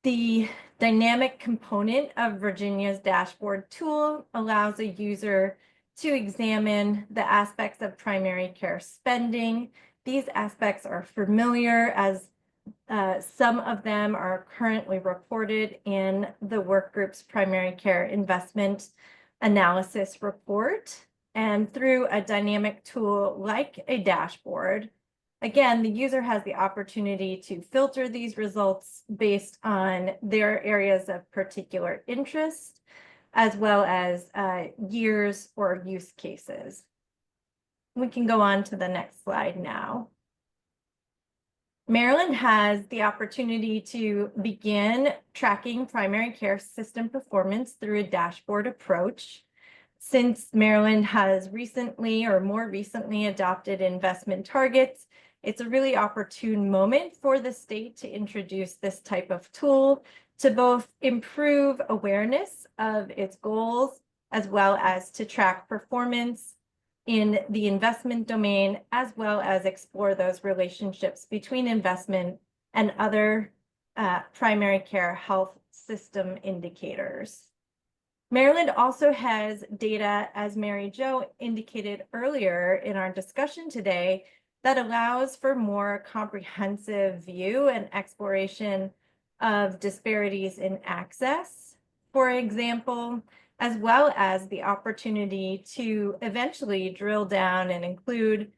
The dynamic component of Virginia's dashboard tool allows a user to examine the aspects of primary care spending. These aspects are familiar as some of them are currently reported in the work group's primary care investment analysis report. And through a dynamic tool like a dashboard, again, the user has the opportunity to filter these results based on their areas of particular interest, as well as years or use cases. We can go on to the next slide now. Maryland has the opportunity to begin tracking primary care system performance through a dashboard approach. Since Maryland has recently or more recently adopted investment targets, it's a really opportune moment for the state to introduce this type of tool to both improve awareness of its goals, as well as to track performance in the investment domain, as well as explore those relationships between investment and other primary care health system indicators. Maryland also has data, as Mary Jo indicated earlier in our discussion today, that allows for more comprehensive view and exploration of disparities in access, for example, as well as the opportunity to eventually drill down and include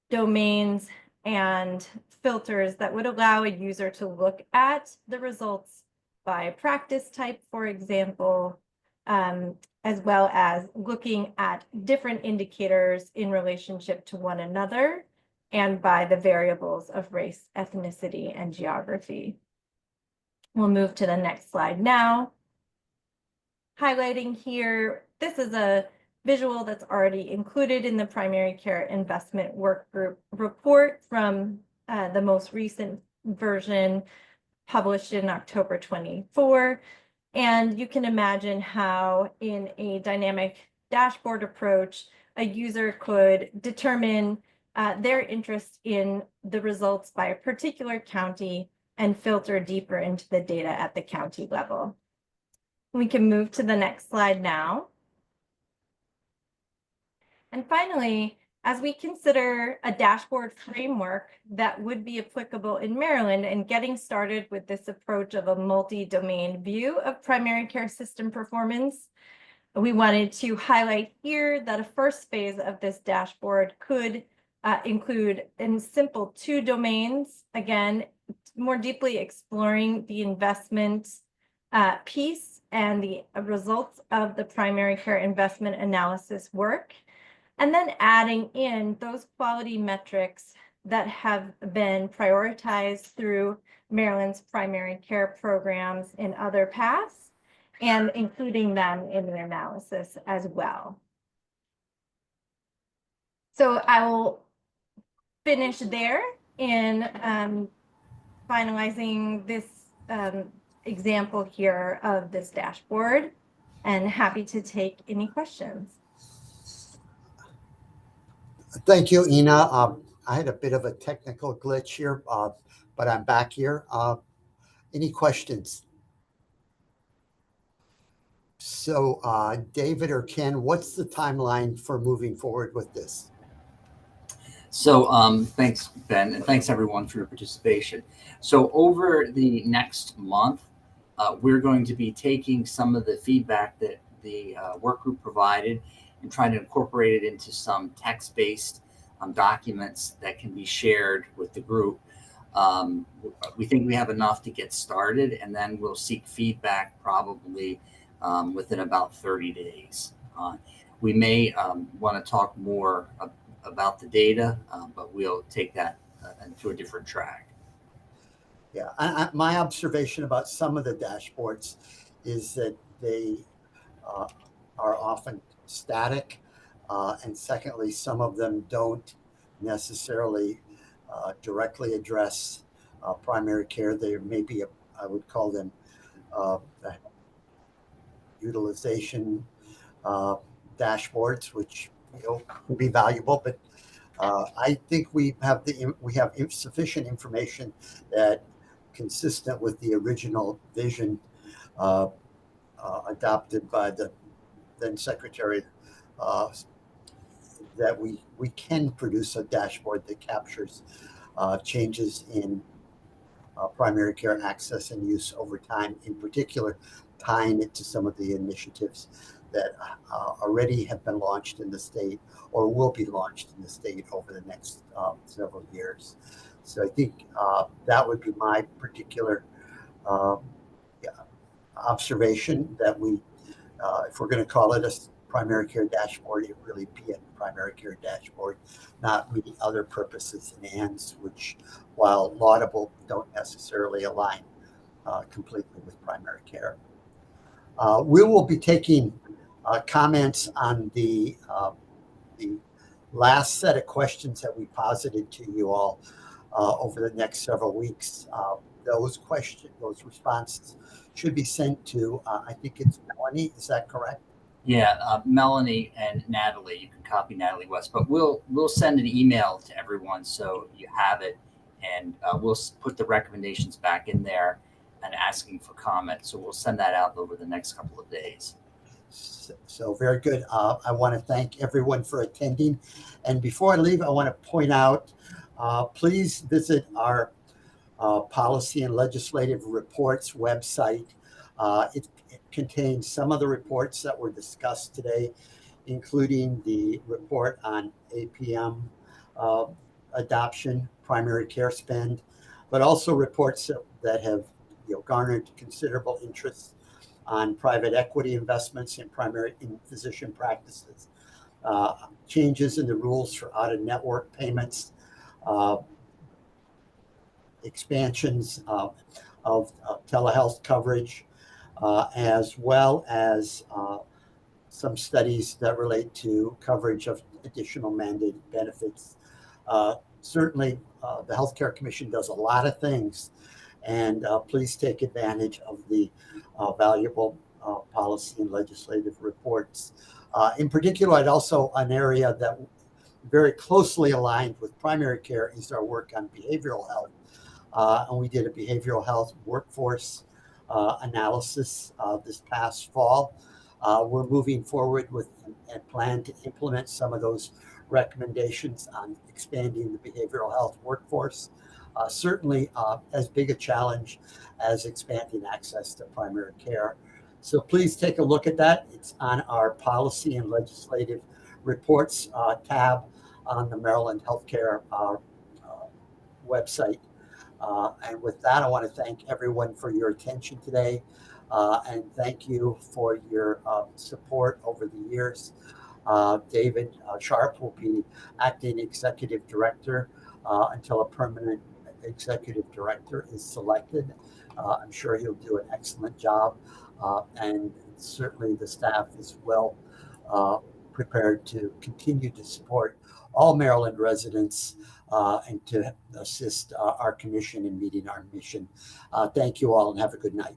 domains and filters that would allow a user to look at the results by practice type, for example, as well as looking at different indicators in relationship to one another and by the variables of race, ethnicity, and geography. We'll move to the next slide now. Highlighting here, this is a visual that's already included in the primary care investment work group report from the most recent version published in October 24. And you can imagine how in a dynamic dashboard approach, a user could determine their interest in the results by a particular county and filter deeper into the data at the county level. We can move to the next slide now. And finally, as we consider a dashboard framework that would be applicable in Maryland and getting started with this approach of a multi-domain view of primary care system performance, we wanted to highlight here that a first phase of this dashboard could include in simple 2 domains, again, more deeply exploring the investment piece and the results of the primary care investment analysis work, and then adding in those quality metrics that have been prioritized through Maryland's primary care programs in other paths and including them in the analysis as well. So I will finish there in finalizing this example here of this dashboard, and happy to take any questions. Thank you, Ina. I had a bit of a technical glitch here, but I'm back here. Any questions? So David or Ken, what's the timeline for moving forward with this? So thanks, Ben, and thanks everyone for your participation. So over the next month, we're going to be taking some of the feedback that the work group provided and trying to incorporate it into some text-based documents that can be shared with the group. We think we have enough to get started, and then we'll seek feedback probably within about 30 days. We may want to talk more about the data, but we'll take that into a different track. Yeah, my observation about some of the dashboards is that they are often static. And secondly, some of them don't necessarily directly address primary care. They may be, I would call them utilization dashboards, which will be valuable. But I think we have sufficient information that consistent with the original vision adopted by the then Secretary, that we can produce a dashboard that captures changes in primary care access and use over time, in particular, tying it to some of the initiatives that already have been launched in the state or will be launched in the state over the next several years. So I think that would be my particular observation, that we, if we're going to call it a primary care dashboard, it really be a primary care dashboard, not many other purposes and ends, which, while laudable, don't necessarily align completely with primary care. We will be taking comments on the last set of questions that we posited to you all over the next several weeks. Those responses should be sent to, I think it's Melanie, is that correct? Yeah, Melanie and Natalie, you can copy Natalie West, but we'll send an email to everyone so you have it, and we'll put the recommendations back in there and asking for comments. So we'll send that out over the next couple of days. So very good. I want to thank everyone for attending. And before I leave, I want to point out, please visit our Policy and Legislative Reports website. It contains some of the reports that were discussed today, including the report on APM adoption, primary care spend, but also reports that have garnered considerable interest on private equity investments in physician practices, changes in the rules for out-of-network payments, expansions of telehealth coverage, as well as some studies that relate to coverage of additional mandated benefits. Certainly, the Healthcare Commission does a lot of things, and please take advantage of the valuable policy and legislative reports. In particular, I'd also, an area that very closely aligned with primary care is our work on behavioral health. And we did a behavioral health workforce analysis this past fall. We're moving forward with a plan to implement some of those recommendations on expanding the behavioral health workforce. Certainly as big a challenge as expanding access to primary care. So please take a look at that. It's on our Policy and Legislative Reports tab on the Maryland Healthcare website. And with that, I want to thank everyone for your attention today. And thank you for your support over the years. David Sharp will be acting executive director until a permanent executive director is selected. I'm sure he'll do an excellent job. And certainly the staff is well prepared to continue to support all Maryland residents and to assist our commission in meeting our mission. Thank you all and have a good night.